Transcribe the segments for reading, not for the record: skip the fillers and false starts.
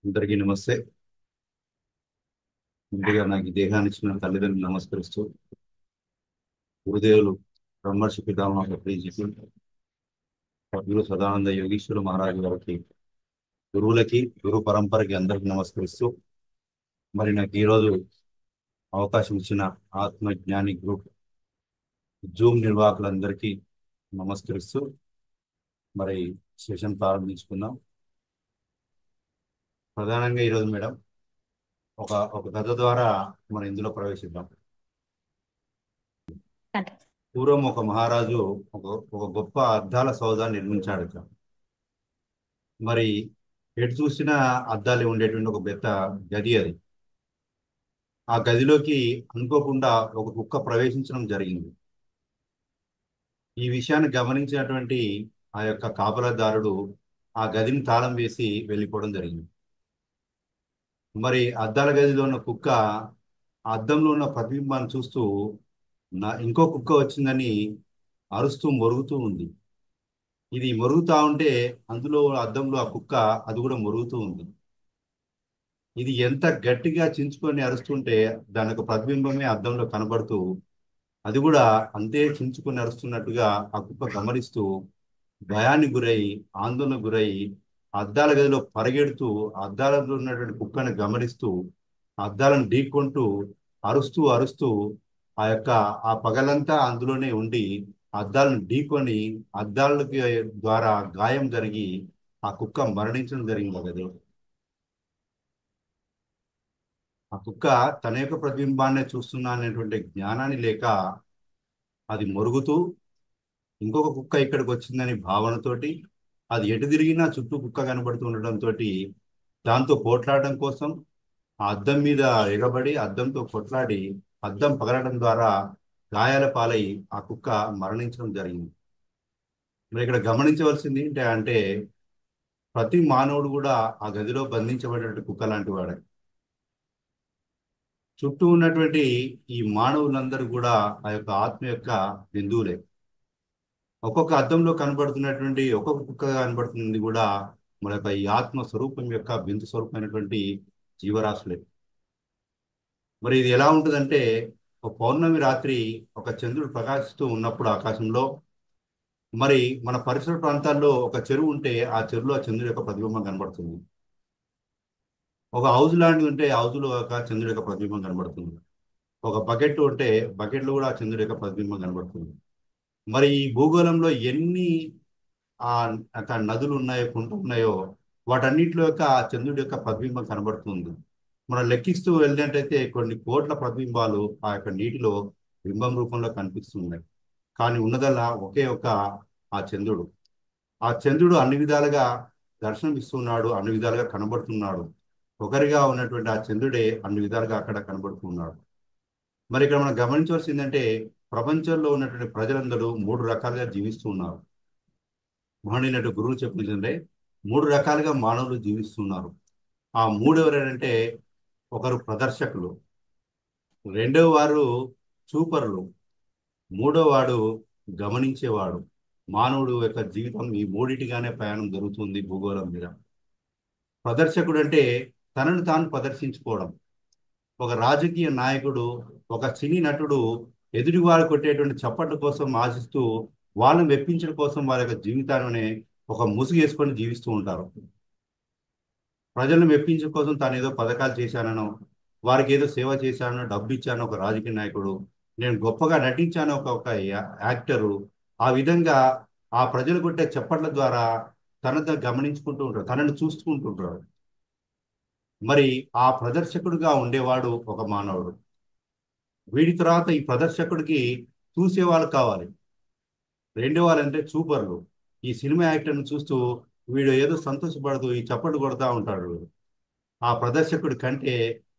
అందరికీ నమస్తే. ముందుగా నాకు ఈ దేహాన్ని ఇచ్చిన తల్లిదండ్రులు నమస్కరిస్తూ, గురుదేవులు బ్రహ్మర్షి పితామహ ప్రీజికి, సద్గురు సదానంద యోగీశ్వర మహారాజు గారికి, గురువులకి, గురు పరంపరకి అందరికీ నమస్కరిస్తూ, మరి నాకు ఈరోజు అవకాశం ఇచ్చిన ఆత్మజ్ఞాని గ్రూప్ జూమ్ నిర్వాహకులందరికీ నమస్కరిస్తూ, మరి సెషన్ ప్రారంభించుకుందాం. ప్రధానంగా ఈరోజు మేడం ఒక ఒక కథ ద్వారా మనం ఇందులో ప్రవేశిద్దాం. పూర్వం ఒక మహారాజు ఒక ఒక గొప్ప అద్దాల సౌధాన్ని నిర్మించాడట. మరి ఎటు చూసినా అద్దాలు ఉండేటువంటి ఒక పెద్ద గది అది. ఆ గదిలోకి అనుకోకుండా ఒక కుక్క ప్రవేశించడం జరిగింది. ఈ విషయాన్ని గమనించినటువంటి ఆ యొక్క కాపలాదారుడు ఆ గదిని తాళం వేసి వెళ్ళిపోవడం జరిగింది. మరి అద్దాల గదిలో ఉన్న కుక్క ఆ అద్దంలో ఉన్న ప్రతిబింబాన్ని చూస్తూ ఇంకో కుక్క వచ్చిందని అరుస్తూ మొరుగుతూ ఉంది. ఇది మొరుగుతా ఉంటే అందులో అద్దంలో ఆ కుక్క అది కూడా మొరుగుతూ ఉంది. ఇది ఎంత గట్టిగా చించుకొని అరుస్తుంటే దాని యొక్క ప్రతిబింబమే అద్దంలో కనబడుతూ అది కూడా అంతే చించుకొని అరుస్తున్నట్టుగా ఆ కుక్క గమనిస్తూ భయానికి గురై ఆందోళనకు గురై అద్దాల గదిలో పరిగెడుతూ అద్దాలలో ఉన్నటువంటి కుక్కను గమనిస్తూ అద్దాలను ఢీకొంటూ అరుస్తూ అరుస్తూ ఆ పగలంతా అందులోనే ఉండి అద్దాలను ఢీకొని అద్దాలకి ద్వారా గాయం జరిగి ఆ కుక్క మరణించడం జరిగింది కదా. ఆ కుక్క తన యొక్క ప్రతిబింబాన్ని చూస్తున్నా అనేటువంటి జ్ఞానాన్ని లేక అది మొరుగుతూ ఇంకొక కుక్క ఇక్కడికి వచ్చిందని భావనతోటి అది ఎటు తిరిగినా చుట్టూ కుక్క కనబడుతూ ఉండడంతో దాంతో పోట్లాడడం కోసం ఆ అద్దం మీద ఎగబడి అద్దంతో కొట్లాడి అద్దం పగలడం ద్వారా గాయాల పాలై ఆ కుక్క మరణించడం జరిగింది. మరి ఇక్కడ గమనించవలసింది ఏంటంటే ప్రతి మానవుడు కూడా ఆ గదిలో బంధించబడినటువంటి కుక్క లాంటి వాడే. చుట్టూ ఉన్నటువంటి ఈ మానవులందరూ కూడా ఆ యొక్క ఆత్మ యొక్క బిందువులే. ఒక్కొక్క అద్దంలో కనబడుతున్నటువంటి ఒక్కొక్క కుక్క కనబడుతుంది కూడా మన యొక్క ఈ ఆత్మ స్వరూపం యొక్క బిందు స్వరూపమైనటువంటి జీవరాశులే. మరి ఇది ఎలా ఉంటుందంటే ఒక పౌర్ణమి రాత్రి ఒక చంద్రుడు ప్రకాశిస్తూ ఉన్నప్పుడు ఆకాశంలో మరి మన పరిసర ప్రాంతాల్లో ఒక చెరువు ఉంటే ఆ చెరువులో ఆ చంద్రుడి యొక్క ప్రతిబింబం కనబడుతుంది. ఒక హౌజ్ లాంటిది ఉంటే హౌజ్లో ఒక చంద్రుడి యొక్క ప్రతిబింబం కనబడుతుంది. ఒక బకెట్ ఉంటే బకెట్లో కూడా ఆ చంద్రుడి యొక్క ప్రతిబింబం కనబడుతుంది. మరి ఈ భూగోళంలో ఎన్ని ఆ అక్కడ నదులు ఉన్నాయో కుంటలు ఉన్నాయో వాటన్నిటిలో యొక్క ఆ చంద్రుడి యొక్క ప్రతిబింబం కనబడుతుంది. మనం లెక్కిస్తూ వెళ్ళినట్టయితే కొన్ని కోట్ల ప్రతిబింబాలు ఆ యొక్క నీటిలో బింబం రూపంలో కనిపిస్తున్నాయి. కానీ ఉన్నదల్లా ఒకే ఒక ఆ చంద్రుడు. ఆ చంద్రుడు అన్ని విధాలుగా దర్శనం ఇస్తున్నాడు, అన్ని విధాలుగా కనబడుతున్నాడు. ఒకరిగా ఉన్నటువంటి ఆ చంద్రుడే అన్ని విధాలుగా అక్కడ కనబడుతున్నాడు. మరి ఇక్కడ మనం గమనించవలసిందంటే ప్రపంచంలో ఉన్నటువంటి ప్రజలందరూ మూడు రకాలుగా జీవిస్తూ ఉన్నారు. మహనీయుడు గురువు చెప్పిందంటే మూడు రకాలుగా మానవులు జీవిస్తున్నారు. ఆ మూడు ఎవరంటే ఒకరు ప్రదర్శకులు, రెండో వారు చూపరులు, మూడో వాడు గమనించేవాడు. మానవుడు యొక్క జీవితం ఈ మూడిటిగానే ప్రయాణం జరుగుతుంది భూగోళం మీద. ప్రదర్శకుడు అంటే తనను తాను ప్రదర్శించుకోవడం. ఒక రాజకీయ నాయకుడు, ఒక సినీ నటుడు ఎదుటివారు కొట్టేటువంటి చప్పట్ల కోసం ఆశిస్తూ వాళ్ళని మెప్పించడం కోసం వారి యొక్క జీవితాన్ని ఒక ముసుగు వేసుకొని జీవిస్తూ ఉంటారు. ప్రజలను మెప్పించడం కోసం తాను ఏదో పథకాలు చేశానో వారికి ఏదో సేవ చేశానో డబ్బు ఇచ్చానో ఒక రాజకీయ నాయకుడు, నేను గొప్పగా నటించాను ఒక యాక్టరు, ఆ విధంగా ఆ ప్రజలు కొట్టే చప్పట్ల ద్వారా తనతో గమనించుకుంటూ ఉంటాడు, తనను చూసుకుంటుంటాడు. మరి ఆ ప్రదర్శకుడుగా ఉండేవాడు ఒక మానవుడు. వీడి తర్వాత ఈ ప్రదర్శకుడికి చూసేవాళ్ళు కావాలి. రెండో వాళ్ళంటే చూపర్లు. ఈ సినిమా యాక్టర్ని చూస్తూ వీడు ఏదో సంతోషపడుతూ ఈ చప్పట్లు కొడతా ఉంటాడు. ఆ ప్రదర్శకుడి కంటే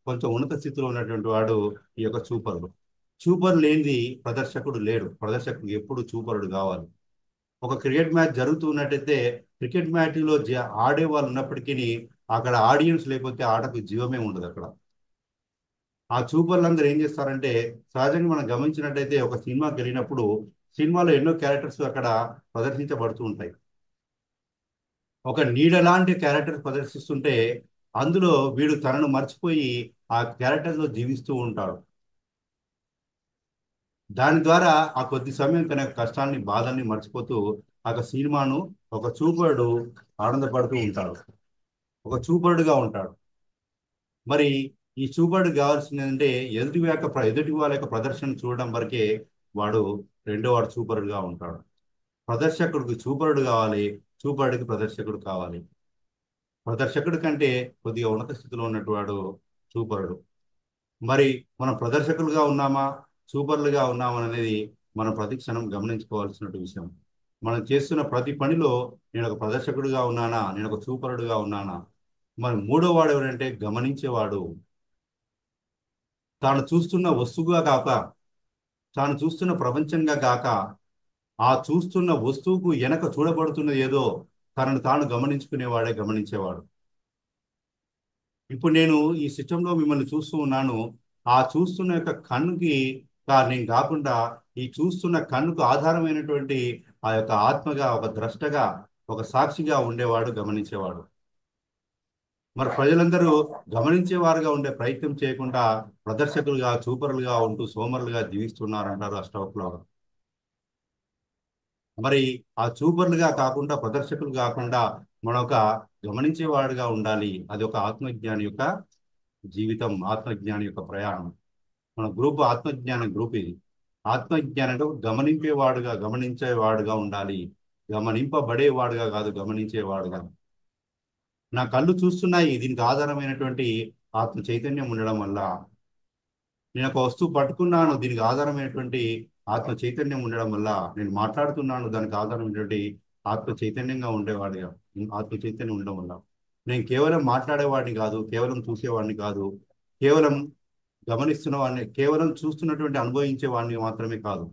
కొంచెం ఉన్నత స్థితిలో ఉన్నటువంటి వాడు ఈ యొక్క చూపరుడు. చూపరు లేనిది ప్రదర్శకుడు లేడు. ప్రదర్శకుడు ఎప్పుడు చూపరుడు కావాలి. ఒక క్రికెట్ మ్యాచ్ జరుగుతున్నట్టయితే క్రికెట్ మ్యాచ్లో ఆడే వాళ్ళు ఉన్నప్పటికీ అక్కడ ఆడియన్స్ లేకపోతే ఆటకు జీవమే ఉండదు అక్కడ. ఆ చూపర్లందరూ ఏం చేస్తారంటే సహజంగా మనం గమనించినట్టయితే ఒక సినిమాకి వెళ్ళినప్పుడు సినిమాలో ఎన్నో క్యారెక్టర్స్ అక్కడ ప్రదర్శించబడుతూ ఉంటాయి. ఒక నీడ లాంటి క్యారెక్టర్ ప్రదర్శిస్తుంటే అందులో వీడు తనను మర్చిపోయి ఆ క్యారెక్టర్లో జీవిస్తూ ఉంటాడు. దాని ద్వారా ఆ కొద్ది సమయం తన యొక్క కష్టాన్ని బాధల్ని మర్చిపోతూ ఆ యొక్క సినిమాను ఒక చూపరుడు ఆనందపడుతూ ఉంటాడు, ఒక చూపరుడుగా ఉంటాడు. మరి ఈ చూపరుడు కావాల్సింది ఏంటంటే ఎదుటి వాళ్ళ యొక్క ప్రదర్శన చూడడం వరకే వాడు రెండో వాడు చూపరుడుగా ఉంటాడు. ప్రదర్శకుడికి చూపరుడు కావాలి, చూపరుడికి ప్రదర్శకుడు కావాలి. ప్రదర్శకుడి కంటే కొద్దిగా ఉన్నత స్థితిలో ఉన్నటువంటి చూపరుడు. మరి మనం ప్రదర్శకులుగా ఉన్నామా, చూపర్లుగా ఉన్నామా అనేది మనం ప్రతి క్షణం గమనించుకోవాల్సిన విషయం. మనం చేస్తున్న ప్రతి పనిలో నేను ఒక ప్రదర్శకుడిగా ఉన్నానా, నేను ఒక చూపరుడుగా ఉన్నానా. మరి మూడో వాడు ఎవరంటే గమనించేవాడు. తాను చూస్తున్న వస్తువుగా కాక, తాను చూస్తున్న ప్రపంచంగా కాక, ఆ చూస్తున్న వస్తువుకు వెనక చూడబడుతున్నది ఏదో తనను తాను గమనించుకునేవాడే గమనించేవాడు. ఇప్పుడు నేను ఈ సిస్టంలో మిమ్మల్ని చూస్తూ ఉన్నాను. ఆ చూస్తున్న యొక్క కన్నుకి నేను కాకుండా ఈ చూస్తున్న కన్నుకు ఆధారమైనటువంటి ఆ యొక్క ఆత్మగా, ఒక ద్రష్టగా, ఒక సాక్షిగా ఉండేవాడు, గమనించేవాడు. మరి ప్రజలందరూ గమనించేవారుగా ఉండే ప్రయత్నం చేయకుండా ప్రదర్శకులుగా, చూపరులుగా ఉంటూ సోమరులుగా జీవిస్తున్నారంటారు అష్టవకులు. మరి ఆ చూపరులుగా కాకుండా, ప్రదర్శకులు కాకుండా మనం ఒక గమనించేవాడుగా ఉండాలి. అది ఒక ఆత్మజ్ఞాని యొక్క జీవితం, ఆత్మజ్ఞాని యొక్క ప్రయాణం. మన గ్రూప్ ఆత్మజ్ఞానం గ్రూప్ ఇది. ఆత్మజ్ఞానంలో గమనించేవాడుగా, గమనించేవాడుగా ఉండాలి. గమనింపబడేవాడుగా కాదు, గమనించేవాడుగా. నా కళ్ళు చూస్తున్నాయి, దీనికి ఆధారమైనటువంటి ఆత్మ చైతన్యం ఉండడం వల్ల. నేను ఒక వస్తువు పట్టుకున్నాను, దీనికి ఆధారమైనటువంటి ఆత్మ చైతన్యం ఉండడం వల్ల. నేను మాట్లాడుతున్నాను, దానికి ఆధారమైనటువంటి ఆత్మ చైతన్యంగా ఉండేవాడిగా, ఆత్మ చైతన్యం ఉండడం వల్ల. నేను కేవలం మాట్లాడేవాడిని కాదు, కేవలం చూసేవాడిని కాదు, కేవలం గమనిస్తున్న వాడిని, కేవలం చూస్తున్నటువంటి అనుభవించే వాడిని మాత్రమే కాదు.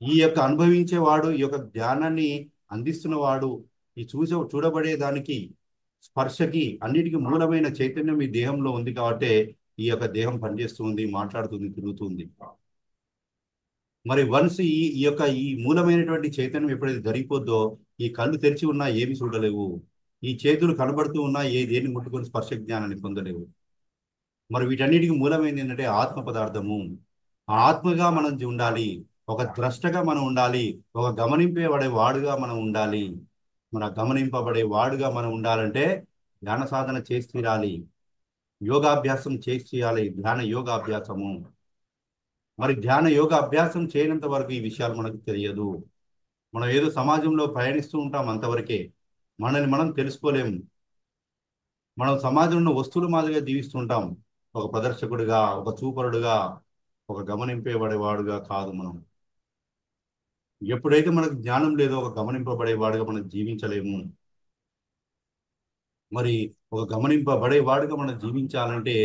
ఈ యొక్క అనుభవించేవాడు, ఈ యొక్క జ్ఞానాన్ని అందిస్తున్నవాడు, ఈ చూడబడే దానికి, స్పర్శకి, అన్నిటికీ మూలమైన చైతన్యం ఈ దేహంలో ఉంది కాబట్టి ఈ యొక్క దేహం పనిచేస్తుంది, మాట్లాడుతుంది, తిరుగుతుంది. మరి వన్స్ ఈ మూలమైనటువంటి చైతన్యం ఎప్పుడైతే జరిగిపోద్దో ఈ కళ్ళు తెరిచి ఉన్నా ఏమి చూడలేవు, ఈ చేతులు కనబడుతూ ఉన్నా దేన్ని ముట్టుకొని స్పర్శ జ్ఞానాన్ని పొందలేవు. మరి వీటన్నిటికీ మూలమైనది ఏంటంటే ఆత్మ పదార్థము. ఆ ఆత్మగా మనం ఉండాలి, ఒక ద్రష్టగా మనం ఉండాలి, ఒక గమనింపబడే వాడుగా మనం ఉండాలి. మన గమనింపబడే వాడుగా మనం ఉండాలంటే ధ్యాన సాధన చేసి తీరాలి, యోగాభ్యాసం చేసి చేయాలి, ధ్యాన యోగాభ్యాసము. మరి ధ్యాన యోగ అభ్యాసం చేయనంత వరకు ఈ విషయాలు మనకు తెలియదు. మనం ఏదో సమాజంలో ప్రయాణిస్తూ ఉంటాం అంతవరకే, మనల్ని మనం తెలుసుకోలేము. మనం సమాజంలో వస్తువుల మాదిరిగా జీవిస్తుంటాం, ఒక ప్రదర్శకుడిగా, ఒక చూపరుడుగా, ఒక గమనింపబడేవాడుగా కాదు మనం. ఎప్పుడైతే మనకు జ్ఞానం లేదో ఒక గమనింపబడేవాడుగా మనం జీవించలేము. మరి ఒక గమనింపబడేవాడుగా మనం జీవించాలంటే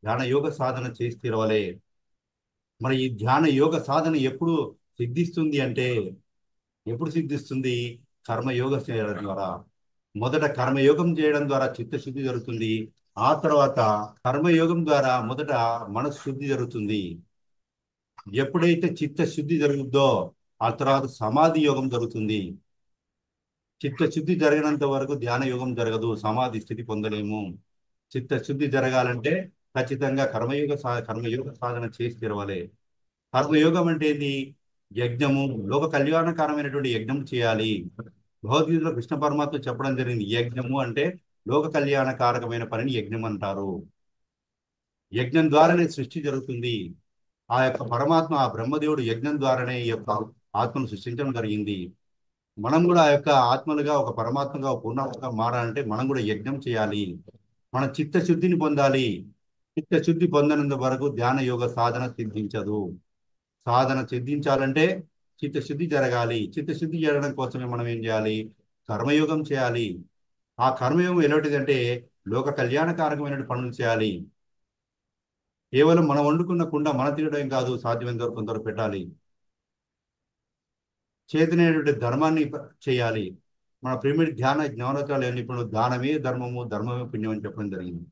ధ్యాన యోగ సాధన చేసి తీరవలే. మరి ఈ ధ్యాన యోగ సాధన ఎప్పుడు సిద్ధిస్తుంది అంటే, ఎప్పుడు సిద్ధిస్తుంది? కర్మయోగ చేయడం ద్వారా. మొదట కర్మయోగం చేయడం ద్వారా చిత్తశుద్ధి జరుగుతుంది. ఆ తర్వాత కర్మయోగం ద్వారా మొదట మనసు శుద్ధి జరుగుతుంది. ఎప్పుడైతే చిత్తశుద్ధి జరుగుద్దో ఆ తర్వాత సమాధి యోగం జరుగుతుంది. చిత్తశుద్ధి జరిగినంత వరకు ధ్యాన యోగం జరగదు, సమాధి స్థితి పొందలేము. చిత్తశుద్ధి జరగాలంటే ఖచ్చితంగా కర్మయోగ సాధన చేసి తెరవాలి. కర్మయోగం అంటే ఏంది? యజ్ఞము, లోక కళ్యాణకారమైనటువంటి యజ్ఞం చేయాలి. భగవద్గీతలో కృష్ణ పరమాత్మ చెప్పడం జరిగింది, యజ్ఞము అంటే లోక కళ్యాణకారకమైన పనిని యజ్ఞం అంటారు. యజ్ఞం ద్వారానే సృష్టి జరుగుతుంది. ఆ యొక్క పరమాత్మ, ఆ బ్రహ్మదేవుడు యజ్ఞం ద్వారానే ఈ యొక్క ఆత్మను సృష్టించడం జరిగింది. మనం కూడా ఆ యొక్క ఆత్మలుగా, ఒక పరమాత్మగా, ఒక పూర్ణాత్మగా మారాలంటే మనం కూడా యజ్ఞం చేయాలి. మన చిత్తశుద్ధిని పొందాలి. చిత్తశుద్ధి పొందనంత వరకు ధ్యాన యోగ సాధన సిద్ధించదు. సాధన సిద్ధించాలంటే చిత్తశుద్ధి జరగాలి. చిత్తశుద్ధి జరగడం కోసమే మనం ఏం చేయాలి? కర్మయోగం చేయాలి. ఆ కర్మయోగం ఎలాంటిదంటే లోక కళ్యాణకారకమైన పనులు చేయాలి. కేవలం మనం వండుకున్న కుండ మన తినడం కాదు, సాధ్యమైనంత వరకు కొందరు పెట్టాలి. చేతనైనటువంటి ధర్మాన్ని చేయాలి. మన ప్రేమిడి ధ్యాన జ్ఞానోత్సవాలు అన్ని ఇప్పుడు దానమే ధర్మము, ధర్మమే పుణ్యం అని చెప్పడం జరిగింది.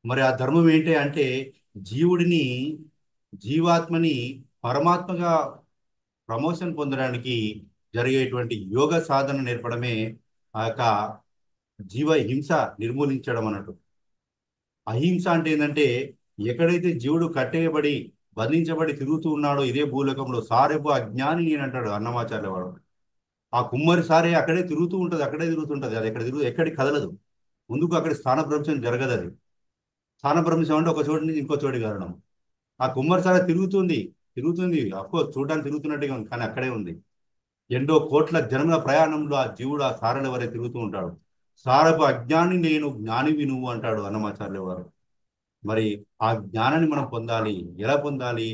మరి ఆ ధర్మం ఏంటి అంటే జీవుడిని, జీవాత్మని పరమాత్మగా ప్రమోషన్ పొందడానికి జరిగేటువంటి యోగ సాధన నేర్పడమే ఆ యొక్క జీవ హింస నిర్మూలించడం అన్నట్టు. అహింస అంటే ఏంటంటే, ఎక్కడైతే జీవుడు కట్టేయబడి బంధించబడి తిరుగుతూ ఉన్నాడో ఇదే భూలోకంలో, సారెపు అజ్ఞాని అని అంటాడు అన్నమాచార్య వాడు. ఆ కుమ్మరి సారే అక్కడే తిరుగుతూ ఉంటది, అక్కడే తిరుగుతుంటది, అది ఎక్కడ ఎక్కడికి కదలదు. ముందుకు అక్కడ స్థానభ్రంశం జరగదు. అది స్థానభ్రంశం అంటే ఒక చోటు నుంచి ఇంకో చోటికి కదలడం. ఆ కుమ్మరి సారే తిరుగుతుంది, తిరుగుతుంది, అఫ్కోర్స్ చూడడానికి తిరుగుతున్నట్టుగా ఉంది, కానీ అక్కడే ఉంది. ఎన్నో కోట్ల జన్మల ప్రయాణంలో ఆ జీవుడు ఆ సారల వరే తిరుగుతూ ఉంటాడు. సారపు అజ్ఞాని నేను, జ్ఞానివి నువ్వు అంటాడు అన్నమాచార్య వారు. మరి ఆ జ్ఞానాన్ని మనం పొందాలి. ఎలా పొందాలి?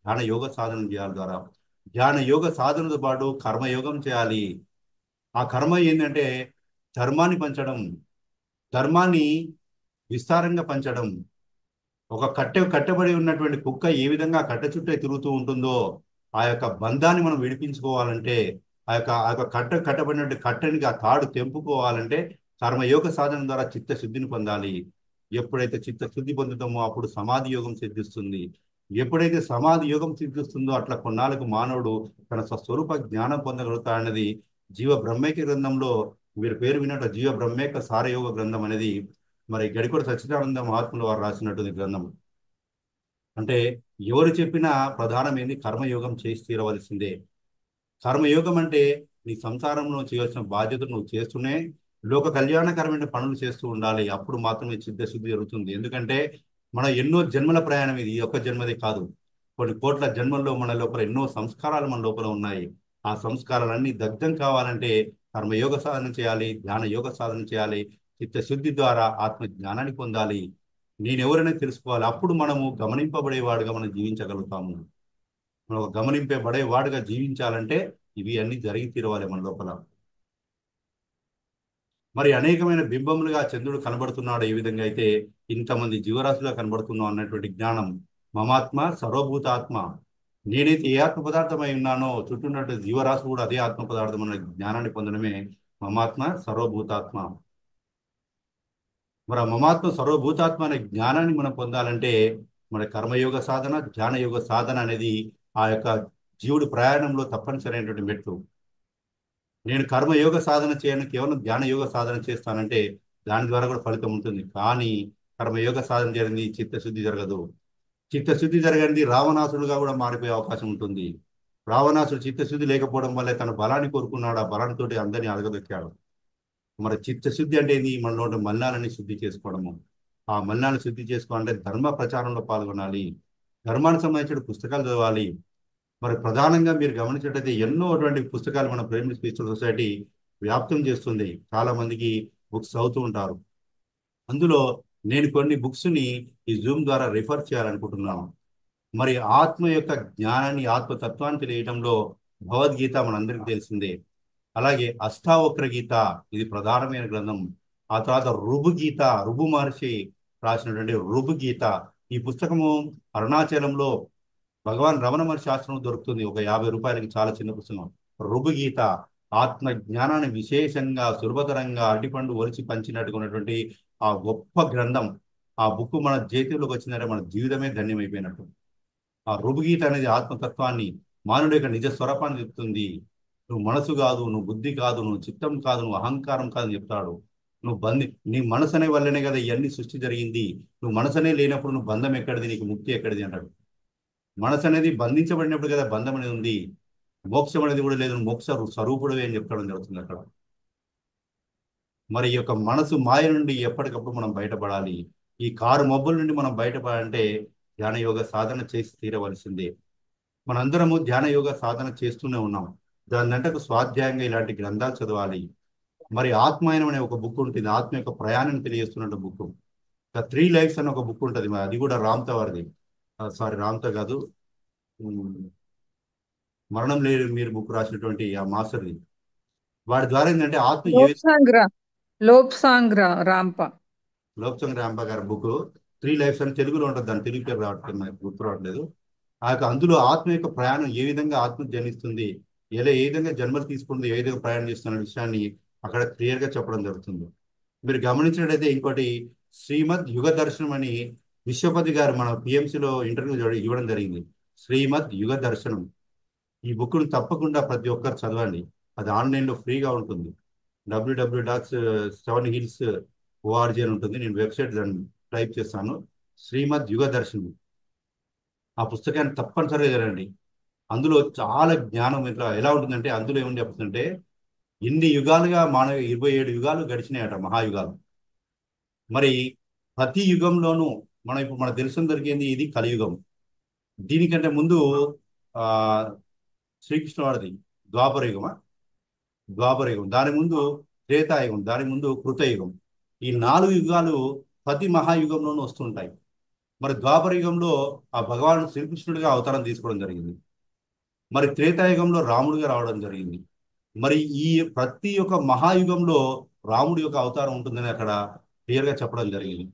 ధ్యాన యోగ సాధన చేయాలి ద్వారా. ధ్యాన యోగ సాధనతో పాటు కర్మయోగం చేయాలి. ఆ కర్మ ఏంటంటే ధర్మాన్ని పంచడం, ధర్మాన్ని విస్తారంగా పంచడం. ఒక కట్టబడి ఉన్నటువంటి కుక్క ఏ విధంగా కట్టె చుట్టే తిరుగుతూ ఉంటుందో, ఆ యొక్క బంధాన్ని మనం విడిపించుకోవాలంటే, ఆ యొక్క కట్టబడినటువంటి కట్టెనికి ఆ తాడు తెంపుకోవాలంటే కర్మయోగ సాధన ద్వారా చిత్తశుద్ధిని పొందాలి. ఎప్పుడైతే చిత్తశుద్ధి పొందుతామో అప్పుడు సమాధి యోగం సిద్ధిస్తుంది. ఎప్పుడైతే సమాధి యోగం సిద్ధిస్తుందో అట్లా కొన్నాళ్ళకు మానవుడు తన స్వస్వరూప జ్ఞానం పొందగలుగుతాడనేది జీవ బ్రహ్మైక్య గ్రంథంలో, మీరు పేరు విన్నట్టు జీవ బ్రహ్మైక్య సారయోగ గ్రంథం అనేది మరి గడికోట సచ్చిదానంద మహాత్ములు వారు రాసినటువంటి గ్రంథం. అంటే ఎవరు చెప్పినా ప్రధానమైంది కర్మయోగం చేసి తీరవలసిందే. కర్మయోగం అంటే నీ సంసారంలో చేయాల్సిన బాధ్యతలు నువ్వు చేస్తూనే లోక కళ్యాణకరమైన పనులు చేస్తూ ఉండాలి. అప్పుడు మాత్రమే చిత్తశుద్ధి జరుగుతుంది. ఎందుకంటే మన ఎన్నో జన్మల ప్రయాణం ఇది, ఈ ఒక్క జన్మదే కాదు. కొన్ని కోట్ల జన్మల్లో మన లోపల ఎన్నో సంస్కారాలు మన లోపల ఉన్నాయి. ఆ సంస్కారాలన్నీ దగ్ధం కావాలంటే కర్మయోగ సాధన చేయాలి, ధ్యాన యోగ సాధన చేయాలి. చిత్తశుద్ధి ద్వారా ఆత్మ జ్ఞానాన్ని పొందాలి. నేనెవరైనా తెలుసుకోవాలి. అప్పుడు మనము గమనింపబడేవాడుగా మనం జీవించగలుగుతాము. మనం ఒక గమనింపబడేవాడుగా జీవించాలంటే ఇవి అన్ని జరిగి తీరవాలి మన లోపల. మరి అనేకమైన బింబములుగా చంద్రుడు కనబడుతున్నాడు. ఏ విధంగా అయితే ఇంతమంది జీవరాశులుగా కనబడుతున్నాం అన్నటువంటి జ్ఞానం. మమాత్మ సర్వభూతాత్మ. నేనైతే ఏ ఆత్మ పదార్థమై ఉన్నానో చుట్టూ ఉన్నటువంటి జీవరాశులు కూడా అదే ఆత్మ పదార్థం అన్న జ్ఞానాన్ని పొందడమే మమాత్మ సర్వభూతాత్మ. మరి ఆ మమాత్మ సర్వభూతాత్మ అనే జ్ఞానాన్ని మనం పొందాలంటే మన కర్మయోగ సాధన, ధ్యాన యోగ సాధన అనేది ఆ యొక్క జీవుడి ప్రయాణంలో తప్పనిసరి అయినటువంటి మెట్లు. నేను కర్మయోగ సాధన చేయను, కేవలం ధ్యాన యోగ సాధన చేస్తానంటే దాని ద్వారా కూడా ఫలితం ఉంటుంది. కానీ కర్మయోగ సాధన జరిగింది చిత్తశుద్ధి జరగదు. చిత్తశుద్ధి జరగనిది రావణాసుడుగా కూడా మారిపోయే అవకాశం ఉంటుంది. రావణాసుడు చిత్తశుద్ధి లేకపోవడం వల్లే తన బలాన్ని కోరుకున్నాడు. ఆ బలానితోటి అందరినీ అడగదొక్కాడు. మరి చిత్తశుద్ధి అంటే ఏంది? మనలో ఉన్న మలినాలని శుద్ధి చేసుకోవడము. ఆ మలినాన్ని శుద్ధి చేసుకోవాలంటే ధర్మ ప్రచారంలో పాల్గొనాలి. ధర్మానికి సంబంధించిన పుస్తకాలు చదవాలి. మరి ప్రధానంగా మీరు గమనించినట్లయితే ఎన్నో అటువంటి పుస్తకాలు మన ప్రైమ్ స్పిరిచువల్ సొసైటీ వ్యాప్తం చేస్తుంది. చాలా మందికి బుక్స్ చదువుతూ ఉంటారు. అందులో నేను కొన్ని బుక్స్ ని ఈ జూమ్ ద్వారా రిఫర్ చేయాలనుకుంటున్నాను. మరి ఆత్మ యొక్క జ్ఞానాన్ని, ఆత్మతత్వాన్ని తెలియడంలో భగవద్గీత మనందరికీ తెలిసిందే. అలాగే అష్టావక్ర గీత, ఇది ప్రధానమైన గ్రంథం. ఆ తర్వాత రుభు గీత, రుభు మహర్షి రాసినటువంటి రుభు గీత. ఈ పుస్తకము అరుణాచలంలో భగవాన్ రమణ మహర్షి ఆశ్రమం దొరుకుతుంది. ఒక 50 రూపాయలకి, చాలా చిన్న పుస్తకం. రుభు గీత ఆత్మ జ్ఞానాన్ని విశేషంగా సులభతరంగా అరటిపండు ఒలిచి పంచినట్టుగా ఉన్నటువంటి ఆ గొప్ప గ్రంథం. ఆ బుక్ మన చేతిలోకి వచ్చిందంటే మన జీవితమే ధన్యమైపోయినట్టు. ఆ రుభుగీత అనేది ఆత్మతత్వాన్ని, మానవుడి యొక్క నిజ స్వరూపాన్ని చెప్తుంది. నువ్వు మనసు కాదు, నువ్వు బుద్ధి కాదు, నువ్వు చిత్తం కాదు, నువ్వు అహంకారం కాదు అని చెప్తాడు. నీ మనసు అనే వల్లనే కదా ఇవన్నీ సృష్టి జరిగింది. నువ్వు మనసు అనే లేనప్పుడు నువ్వు బంధం ఎక్కడిది, నీకు ముక్తి ఎక్కడిది అంటాడు. మనసు అనేది బంధించబడినప్పుడు కదా బంధం అనేది ఉంది. మోక్షం అనేది కూడా లేదు. నువ్వు మోక్ష స్వరూపుడు అని చెప్పడం జరుగుతుంది అక్కడ. మరి ఈ యొక్క మనసు మాయ నుండి ఎప్పటికప్పుడు మనం బయటపడాలి. ఈ కారు మబ్బుల నుండి మనం బయటపడాలంటే ధ్యాన యోగ సాధన చేసి తీరవలసిందే. మనందరము ధ్యాన యోగ సాధన చేస్తూనే ఉన్నాం. దాన్నంటకు స్వాధ్యాయంగా ఇలాంటి గ్రంథాలు చదవాలి. మరి ఆత్మాయనం అనే ఒక బుక్ ఉంటుంది. ఆత్మ యొక్క ప్రయాణం తెలియజేస్తున్న బుక్. త్రీ లైఫ్స్ అని ఒక బుక్ ఉంటుంది. అది కూడా రామ్తా వారిది. సారీ, రామ్తా కాదు, ఉమ్, మరణం లేదు మీరు బుక్ రాసినటువంటి ఆ మాస్టర్ది. వాడి ద్వారా ఏంటంటే ఆత్మ ఏ లోప్సాంగ్ర లోప్సాంగ్ర రాంప. లోక్చంద్ర రాంబ గారి బుక్ త్రీ లైఫ్స్ అని తెలుగులో ఉంటుంది. దాని తెలుగు పేరు రావట్లేదు, నాకు గుర్తు రావట్లేదు. ఆ యొక్క అందులో ఆత్మ యొక్క ప్రయాణం ఏ విధంగా ఆత్మ జనిస్తుంది, ఏ విధంగా జన్మలు తీసుకుంటుంది, ఏ విధంగా ప్రయాణం చేస్తున్న విషయాన్ని అక్కడ క్లియర్ గా చెప్పడం జరుగుతుంది. మీరు గమనించినట్లయితే ఇంకోటి శ్రీమద్ యుగ దర్శనం అని విశ్వపతి గారు మన పిఎంసిలో ఇంటర్వ్యూ ఇవ్వడం జరిగింది. శ్రీమద్ యుగ దర్శనం. ఈ బుక్ను తప్పకుండా ప్రతి ఒక్కరు చదవండి. అది ఆన్లైన్లో ఫ్రీగా ఉంటుంది. www.7hills.org అని ఉంటుంది. నేను వెబ్సైట్ దాన్ని టైప్ చేస్తాను. శ్రీమద్ యుగ దర్శనం. ఆ పుస్తకాన్ని తప్పనిసరిగా చదవండి. అందులో చాలా జ్ఞానం ఇట్లా ఎలా ఉంటుందంటే, అందులో ఏమని చెప్తుందంటే, ఇన్ని యుగాలుగా మానవ 27 యుగాలు గడిచినాయట, మహాయుగాలు. మరి ప్రతి యుగంలోనూ ఇప్పుడు మనకు తెలిసిన దొరికింది ఇది కలియుగం. దీనికంటే ముందు ఆ శ్రీకృష్ణ వారిది ద్వాపర యుగమా, ద్వాపర యుగం, దాని ముందు త్రేతాయుగం, దాని ముందు కృతయుగం. ఈ 4 యుగాలు ప్రతి మహాయుగంలోనూ వస్తుంటాయి. మరి ద్వాపర యుగంలో ఆ భగవానుడు శ్రీకృష్ణుడిగా అవతారం తీసుకోవడం జరిగింది. మరి త్రేతాయుగంలో రాముడిగా రావడం జరిగింది. మరి ఈ ప్రతి ఒక్క మహాయుగంలో రాముడి యొక్క అవతారం ఉంటుందని అక్కడ క్లియర్గా చెప్పడం జరిగింది.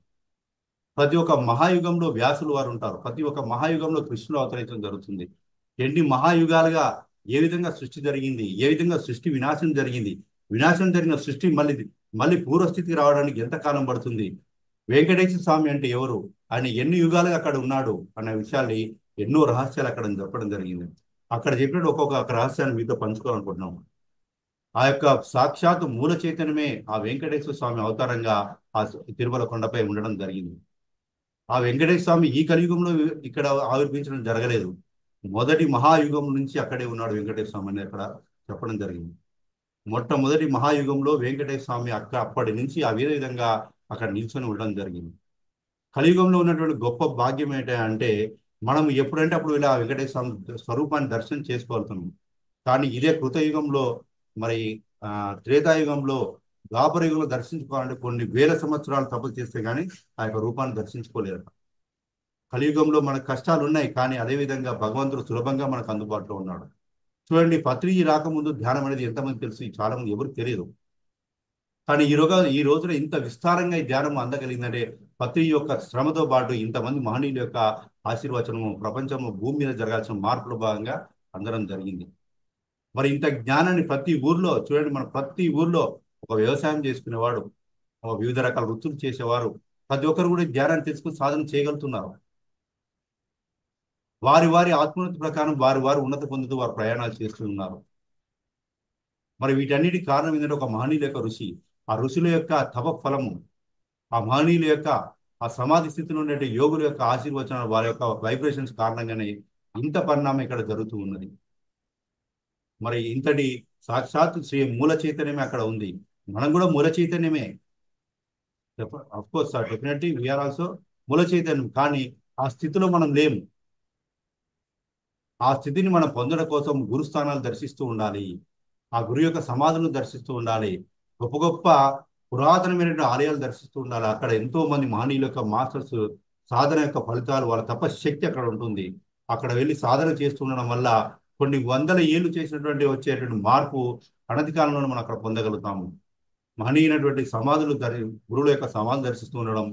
ప్రతి ఒక్క మహాయుగంలో వ్యాసులు వారు ఉంటారు. ప్రతి ఒక్క మహాయుగంలో కృష్ణుడు అవతరించడం జరుగుతుంది. ఎన్ని మహాయుగాలుగా ఏ విధంగా సృష్టి జరిగింది, ఏ విధంగా సృష్టి వినాశనం జరిగింది, వినాశనం జరిగిన సృష్టి మళ్ళీ మళ్ళీ పూర్వస్థితికి రావడానికి ఎంత కాలం పడుతుంది, వెంకటేశ్వర స్వామి అంటే ఎవరు, ఆయన ఎన్ని యుగాలుగా అక్కడ ఉన్నాడు అనే విషయాన్ని, ఎన్నో రహస్యాలు అక్కడ చెప్పడం జరిగింది. అక్కడ చెప్పినట్టు ఒక్కొక్క రహస్యాన్ని మీతో పంచుకోవాలనుకుంటున్నాం. ఆ యొక్క సాక్షాత్ మూల చైతన్యమే ఆ వెంకటేశ్వర స్వామి అవతారంగా ఆ తిరుమల కొండపై ఉండడం జరిగింది. ఆ వెంకటేశ్వర స్వామి ఈ కలియుగంలో ఇక్కడ ఆవిర్భించడం జరగలేదు. మొదటి మహాయుగం నుంచి అక్కడే ఉన్నాడు వెంకటేశ్వర స్వామి అని అక్కడ చెప్పడం జరిగింది. మొట్టమొదటి మహాయుగంలో వెంకటేశ్వర స్వామి అప్పటి నుంచి అదే విధంగా అక్కడ నిల్చొని ఉండడం జరిగింది. కలియుగంలో ఉన్నటువంటి గొప్ప భాగ్యం ఏంటంటే, మనం ఎప్పుడంటే అప్పుడు ఇలా వెంకటేశ్వర స్వామి స్వరూపాన్ని దర్శనం చేసుకోగలుగుతున్నాం. కానీ ఇదే కృతయుగంలో, మరి త్రేతాయుగంలో, ద్వాపర యుగంలో దర్శించుకోవాలంటే కొన్ని వేల సంవత్సరాలు తపస్సు చేస్తే కానీ ఆ యొక్క రూపాన్ని దర్శించుకోలేరు. కలియుగంలో మనకు కష్టాలు ఉన్నాయి, కానీ అదేవిధంగా భగవంతుడు సులభంగా మనకు అందుబాటులో ఉన్నాడు. చూడండి, పత్రిజీ రాకముందు ధ్యానం అనేది ఎంతమంది తెలుసు? చాలా మంది ఎవరికి తెలియదు. కానీ ఈ రోజున ఇంత విస్తారంగా ఈ ధ్యానం అందగలిగిందంటే పత్రి యొక్క శ్రమతో పాటు ఇంతమంది మహనీయుల యొక్క ఆశీర్వచనము, ప్రపంచంలో భూమి మీద జరగాల్సిన మార్పుల భాగంగా అందరం జరిగింది. మరి ఇంత జ్ఞానాన్ని ప్రతి ఊర్లో చూడండి, మన ప్రతి ఊర్లో ఒక వ్యవసాయం చేసుకునేవాడు, ఒక వివిధ రకాల వృత్తులు చేసేవారు, ప్రతి ఒక్కరు కూడా జ్ఞానాన్ని తెలుసుకుని సాధన చేయగలుగుతున్నారు. వారి వారి ఆత్మోన్నతి ప్రకారం వారి వారు ఉన్నత పొందుతూ వారు ప్రయాణాలు చేస్తున్నారు. మరి వీటన్నిటికి కారణం ఏంటంటే ఒక మహనీయుల యొక్క ఋషి, ఆ ఋషుల యొక్క తప ఫలము, ఆ మహనీయుల యొక్క ఆ సమాధి స్థితిలో ఉండే యోగుల యొక్క ఆశీర్వచనాలు, వారి యొక్క వైబ్రేషన్స్ కారణంగానే ఇంత పరిణామం ఇక్కడ జరుగుతూ ఉన్నది. మరి ఇంతటి సాక్షాత్ శ్రీ మూల చైతన్యమే అక్కడ ఉంది. మనం కూడా మూల చైతన్యమే, of course definitely we are మూల చైతన్యం. కానీ ఆ స్థితిలో మనం లేము. ఆ స్థితిని మనం పొందడం కోసం గురుస్థానాలు దర్శిస్తూ ఉండాలి, ఆ గురు యొక్క సమాధులను దర్శిస్తూ ఉండాలి, గొప్ప గొప్ప పురాతనమైనటువంటి ఆలయాలు దర్శిస్తూ ఉండాలి. అక్కడ ఎంతో మంది మహనీయుల యొక్క మాస్టర్స్ సాధన యొక్క ఫలితాలు, వాళ్ళ తపశక్తి అక్కడ ఉంటుంది. అక్కడ వెళ్ళి సాధన చేస్తూ ఉండడం వల్ల కొన్ని వందల ఏళ్ళు చేసినటువంటి వచ్చేటువంటి మార్పు అనతి కాలంలో మనం అక్కడ పొందగలుగుతాము. మహనీయునటువంటి సమాధులు గురువుల యొక్క సమాధులు దర్శిస్తూ ఉండడం,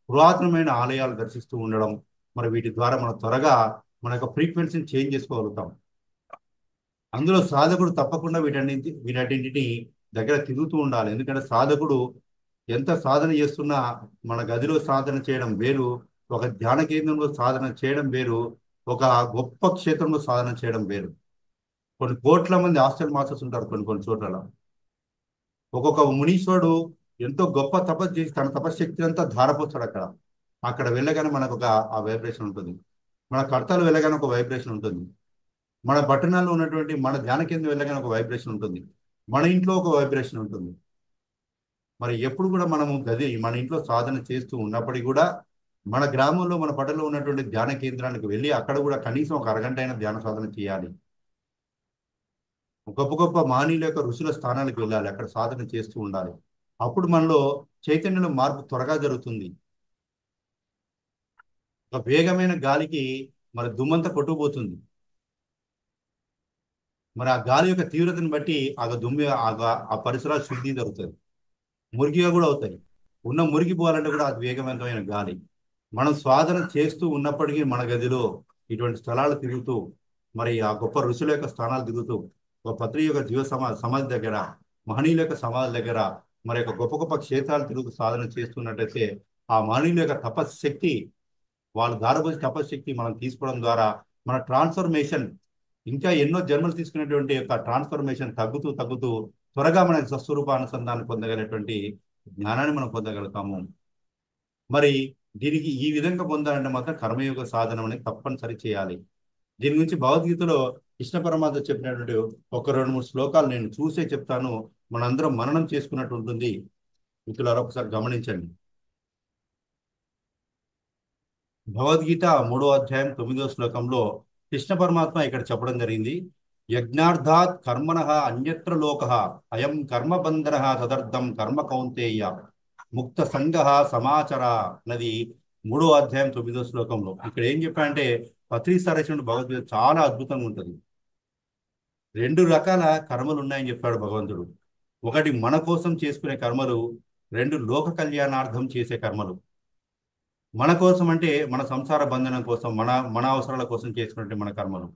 పురాతనమైన ఆలయాలు దర్శిస్తూ ఉండడం, మరి వీటి ద్వారా మనం త్వరగా మన యొక్క ఫ్రీక్వెన్సీని చేంజ్ చేసుకోగలుగుతాం. అందులో సాధకుడు తప్పకుండా వీటన్నింటిని దగ్గర తిరుగుతూ ఉండాలి. ఎందుకంటే సాధకుడు ఎంత సాధన చేస్తున్నా, మన గదిలో సాధన చేయడం వేరు, ఒక ధ్యాన కేంద్రంలో సాధన చేయడం వేరు, ఒక గొప్ప క్షేత్రంలో సాధన చేయడం వేరు. కొన్ని కోట్ల మంది హాస్టల్ మాస్టర్స్ ఉంటారు కొన్ని కొన్ని చోట్ల. ఒక్కొక్క మునీశ్వరుడు ఎంతో గొప్ప తపస్సు చేసి తన తపశక్తి అంతా ధారపోస్తాడు అక్కడ. అక్కడ వెళ్ళగానే మనకు ఆ వైబ్రేషన్ ఉంటుంది. మన కర్తలు వెళ్ళగానే ఒక వైబ్రేషన్ ఉంటుంది. మన పట్టణాల్లో ఉన్నటువంటి మన ధ్యాన కేంద్రం వెళ్ళగానే ఒక వైబ్రేషన్ ఉంటుంది. మన ఇంట్లో ఒక వైబ్రేషన్ ఉంటుంది. మరి ఎప్పుడు కూడా మనము మన ఇంట్లో సాధన చేస్తూ ఉన్నప్పటికీ కూడా మన గ్రామంలో, మన పట్టణంలో ఉన్నటువంటి ధ్యాన కేంద్రానికి వెళ్ళి అక్కడ కూడా కనీసం ఒక అరగంట అయినా ధ్యాన సాధన చేయాలి. గొప్ప గొప్ప మహనీయుల యొక్క ఋషుల స్థానాలకు వెళ్ళాలి, అక్కడ సాధన చేస్తూ ఉండాలి. అప్పుడు మనలో చైతన్యంలో మార్పు త్వరగా జరుగుతుంది. ఒక వేగమైన గాలికి మరి దుమ్మంతా కొట్టుకుపోతుంది. మరి ఆ గాలి యొక్క తీవ్రతను బట్టి ఆ పరిసరాలు శుద్ధి జరుగుతుంది, మురికిగా కూడా అవుతాయి. ఉన్న మురికి పోవాలంటే కూడా అది వేగవంతమైన గాలి. మనం సాధన చేస్తూ ఉన్నప్పటికీ మన గదిలో ఇటువంటి స్థలాలు తిరుగుతూ, మరి ఆ గొప్ప ఋషుల యొక్క స్థానాలు తిరుగుతూ, ఒక పత్రి యొక్క జీవ సమాధి దగ్గర, మహనీయుల యొక్క సమాధి దగ్గర, మరి యొక్క గొప్ప గొప్ప క్షేత్రాలు తిరుగుతూ సాధన చేస్తున్నట్టయితే ఆ మహనీయుల యొక్క తపశక్తి, వాళ్ళు దారబోసి తపశక్తి మనం తీసుకోవడం ద్వారా మన ట్రాన్స్ఫర్మేషన్, ఇంకా ఎన్నో జన్మలు తీసుకునేటువంటి యొక్క ట్రాన్స్ఫర్మేషన్ తగ్గుతూ తగ్గుతూ త్వరగా మన స్వస్వరూపానుసంధానం పొందగలిగినటువంటి జ్ఞానాన్ని మనం పొందగలుగుతాము. మరి దీనికి ఈ విధంగా పొందాలంటే మాత్రం కర్మయోగ సాధనం అనేది తప్పనిసరి చేయాలి. దీని గురించి భగవద్గీతలో కృష్ణ పరమాత్మ చెప్పినటువంటి ఒక 2-3 శ్లోకాలు నేను చూసే చెప్తాను. మనందరం మననం చేసుకున్నట్టు ఉంటుంది. మిత్రులారా ఒకసారి గమనించండి. భగవద్గీత 3వ అధ్యాయం 9వ శ్లోకంలో కృష్ణ పరమాత్మ ఇక్కడ చెప్పడం జరిగింది. యజ్ఞార్థాత్ కర్మణః అన్యత్ర లోకః అయం కర్మబంధనః తదర్థం కర్మ కౌంతేయ ముక్త సంగః సమాచర అన్నది 3వ అధ్యాయం 9వ శ్లోకంలో. ఇక్కడ ఏం చెప్పారంటే పత్రిసారేశ్వరుడు భగవద్గీత చాలా అద్భుతంగా ఉంటుంది. 2 రకాల కర్మలు ఉన్నాయని చెప్పాడు భగవంతుడు. ఒకటి మన కోసం చేసుకునే కర్మలు, 2 లోక కళ్యాణార్థం చేసే కర్మలు. మన కోసం అంటే మన సంసార బంధనం కోసం, మన అవసరాల కోసం చేసుకున్నట్టు మన కర్మలు.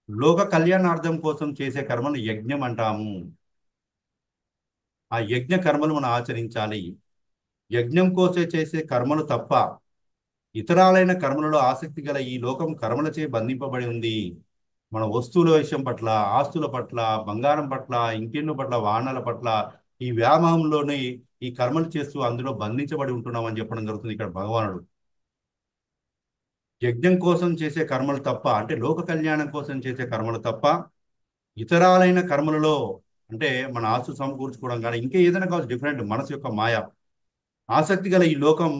లోక కళ్యాణార్థం కోసం చేసే కర్మలు యజ్ఞం అంటాము. ఆ యజ్ఞ కర్మలు మనం ఆచరించాలి. యజ్ఞం కోసం చేసే కర్మలు తప్ప ఇతరాలైన కర్మలలో ఆసక్తి గల ఈ లోకం కర్మలచే బంధింపబడి ఉంది. మన వస్తువుల విషయం పట్ల, ఆస్తుల పట్ల, బంగారం పట్ల, ఇంటిళ్ళ పట్ల, వాహనాల పట్ల ఈ వ్యామోహంలోనే ఈ కర్మలు చేస్తూ అందులో బంధించబడి ఉంటున్నామని చెప్పడం జరుగుతుంది ఇక్కడ భగవానుడు. యజ్ఞం కోసం చేసే కర్మలు తప్ప, అంటే లోక కళ్యాణం కోసం చేసే కర్మలు తప్ప ఇతరాలైన కర్మలలో, అంటే మన ఆస్తు సమకూర్చుకోవడం కానీ ఇంకా ఏదైనా కావచ్చు, డిఫరెంట్ మనసు యొక్క మాయ ఆసక్తి గల ఈ లోకం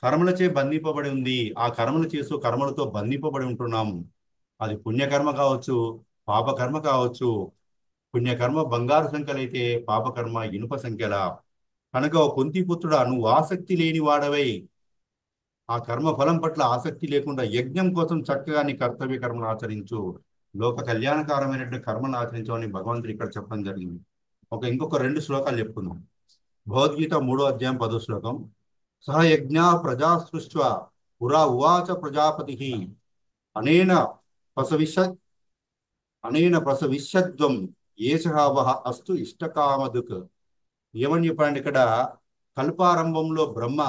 కర్మలచే బంధింపబడి ఉంది. ఆ కర్మలు చేస్తూ కర్మలతో బంధింపబడి ఉంటున్నాము. అది పుణ్యకర్మ కావచ్చు, పాపకర్మ కావచ్చు. పుణ్యకర్మ బంగారు సంఖ్యలైతే పాపకర్మ ఇనుప సంఖ్యల. కనుక ఓ కుంతిపుత్రుడా, నువ్వు ఆసక్తి లేని వాడవై ఆ కర్మ ఫలం పట్ల ఆసక్తి లేకుండా యజ్ఞం కోసం చక్కగా నీ కర్తవ్య కర్మను ఆచరించు, లోక కళ్యాణకారమైనటువంటి కర్మను ఆచరించమని భగవంతుడు ఇక్కడ చెప్పడం జరిగింది. ఇంకొక 2 శ్లోకాలు చెప్పుకుందాం. భగవద్గీత 3వ అధ్యాయం 10వ శ్లోకం. సహ యజ్ఞ ప్రజా సృష్ట్వా పురా ఉవాచ ప్రజాపతి అనేన ప్రసవిష్యత్ ప్రసవిష్యద్వం ఏషః వః అస్తు ఇష్టకామదుక్. ఏమని చెప్పండి ఇక్కడ? కల్పారంభంలో బ్రహ్మ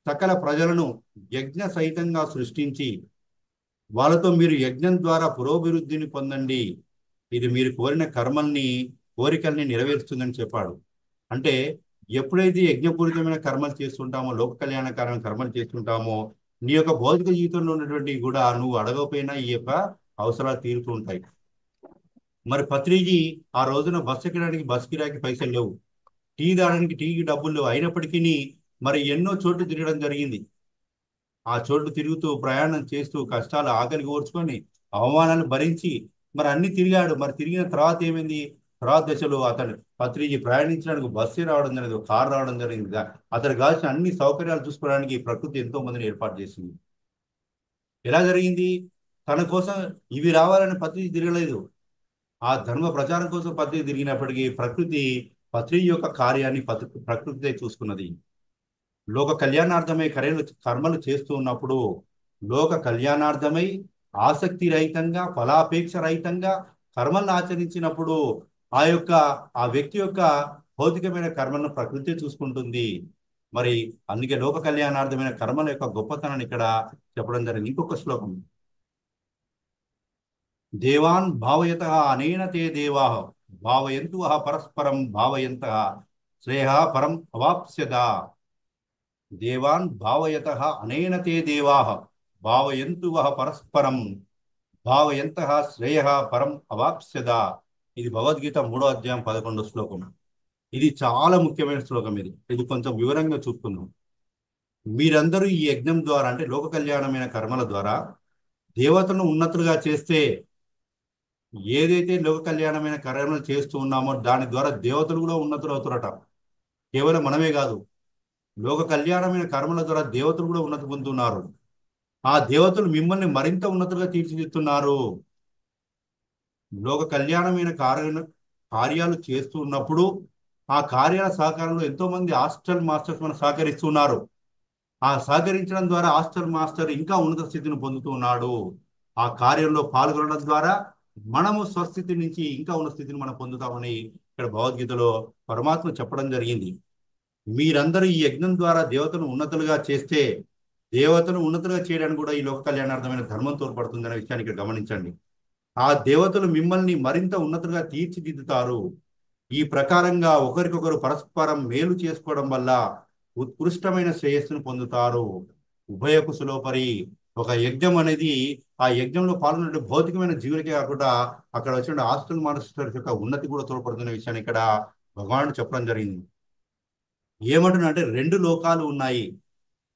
సకల ప్రజలను యజ్ఞ సహితంగా సృష్టించి వాళ్ళతో మీరు యజ్ఞం ద్వారా పురోభివృద్ధిని పొందండి, ఇది మీరు కోరిన కోరికల్ని నెరవేరుస్తుందని చెప్పాడు. అంటే ఎప్పుడైతే యజ్ఞపూరితమైన కర్మలు చేస్తుంటామో, లోక కళ్యాణకరమైన కర్మలు చేస్తుంటామో, నీ యొక్క భౌతిక జీవితంలో ఉన్నటువంటి కూడా నువ్వు అడగకపోయినా ఈ యొక్క అవసరాలు తీరుతూ ఉంటాయి. మరి పత్రిజీ ఆ రోజున బస్సు ఎక్కడానికి బస్ కిరాయికి పైసలు లేవు, టీ తాగడానికి టీకి డబ్బులు లేవు. అయినప్పటికీ మరి ఎన్నో చోట్ల తిరగడం జరిగింది. ఆ చోట్లు తిరుగుతూ ప్రయాణం చేస్తూ కష్టాలు ఆకలి కోర్చుకొని అవమానాలు భరించి మరి అన్ని తిరిగాడు. మరి తిరిగిన తర్వాత ఏమైంది? తర్వాత దశలో అతడు పత్రిజీ ప్రయాణించడానికి బస్సు రావడం జరిగింది, కారు రావడం జరిగింది. అతడు కావాల్సిన అన్ని సౌకర్యాలు చూసుకోవడానికి ప్రకృతి ఎంతో మందిని ఏర్పాటు చేసింది. ఎలా జరిగింది? తన కోసం ఇవి రావాలని పత్రిజీ తిరగలేదు. ఆ ధర్మ ప్రచారం కోసం పత్రిజీ తిరిగినప్పటికీ పత్రిజీ యొక్క కార్యాన్ని ప్రకృతిదే చూసుకున్నది. లోక కళ్యాణార్థమై కర్మలు చేస్తూ ఉన్నప్పుడు, లోక కళ్యాణార్థమై ఆసక్తి రహితంగా, ఫలాపేక్ష రహితంగా కర్మలను ఆచరించినప్పుడు ఆ వ్యక్తి యొక్క భౌతికమైన కర్మలను ప్రకృతి చూసుకుంటుంది. మరి అందుకే లోక కళ్యాణార్థమైన కర్మల యొక్క గొప్పతనాన్ని ఇక్కడ చెప్పడం జరిగింది. ఇంకొక శ్లోకం. దేవాన్ భావయతః అనేన తే దేవాః భావయంతు వః పరస్పరం భావయంతః శ్రేయః పరం అవాప్స్యదా. దేవాన్ భావయతః అనేన తే దేవాః భావయంతు వః పరస్పరం భావయంతః శ్రేయః పరం అవాప్స్యదా. ఇది భగవద్గీత 3వ అధ్యాయం 11వ శ్లోకం. ఇది చాలా ముఖ్యమైన శ్లోకం. ఇది కొంచెం వివరంగా చూసుకుందాం. మీరందరూ ఈ యజ్ఞం ద్వారా, అంటే లోక కళ్యాణమైన కర్మల ద్వారా దేవతలను ఉన్నతులుగా చేస్తే, ఏదైతే లోక కళ్యాణమైన కర్మలు చేస్తూ ఉన్నామో దాని ద్వారా దేవతలు కూడా ఉన్నతులు అవుతారట. కేవలం మనమే కాదు, లోక కళ్యాణమైన కర్మల ద్వారా దేవతలు కూడా ఉన్నతి పొందుతున్నారు. ఆ దేవతలు మిమ్మల్ని మరింత ఉన్నతులుగా తీర్చిదిద్దుతున్నారు. లోక కళ్యాణమైన కార్యాలు చేస్తూ ఉన్నప్పుడు ఆ కార్యాల సహకారంలో ఎంతో మంది హాస్టల్ మాస్టర్స్ మనం సహకరిస్తున్నారు. ఆ సహకరించడం ద్వారా హాస్టల్ మాస్టర్ ఇంకా ఉన్నత స్థితిని పొందుతూ ఉన్నాడు. ఆ కార్యంలో పాల్గొనడం ద్వారా మనము స్వస్థితి నుంచి ఇంకా ఉన్న స్థితిని మనం పొందుతామని ఇక్కడ భగవద్గీతలో పరమాత్మ చెప్పడం జరిగింది. మీరందరూ ఈ యజ్ఞం ద్వారా దేవతను ఉన్నతులుగా చేస్తే, దేవతను ఉన్నతులుగా చేయడానికి కూడా ఈ లోక కళ్యాణార్థమైన ధర్మం తోడ్పడుతుందనే విషయాన్ని ఇక్కడ గమనించండి. ఆ దేవతలు మిమ్మల్ని మరింత ఉన్నతులుగా తీర్చిదిద్దుతారు. ఈ ప్రకారంగా ఒకరికొకరు పరస్పరం మేలు చేసుకోవడం వల్ల ఉత్కృష్టమైన శ్రేయస్సును పొందుతారు. ఉభయ కుశలోపరి. ఒక యజ్ఞం అనేది, ఆ యజ్ఞంలో పాల్గొనే భౌతికమైన జీవులకే కాకుండా అక్కడ వచ్చిన హాస్టల్ మాస్టర్స్ యొక్క ఉన్నతి కూడా తోడ్పడుతున్న విషయాన్ని ఇక్కడ భగవానుడు చెప్పడం జరిగింది. ఏమంటున్నా అంటే రెండు లోకాలు ఉన్నాయి.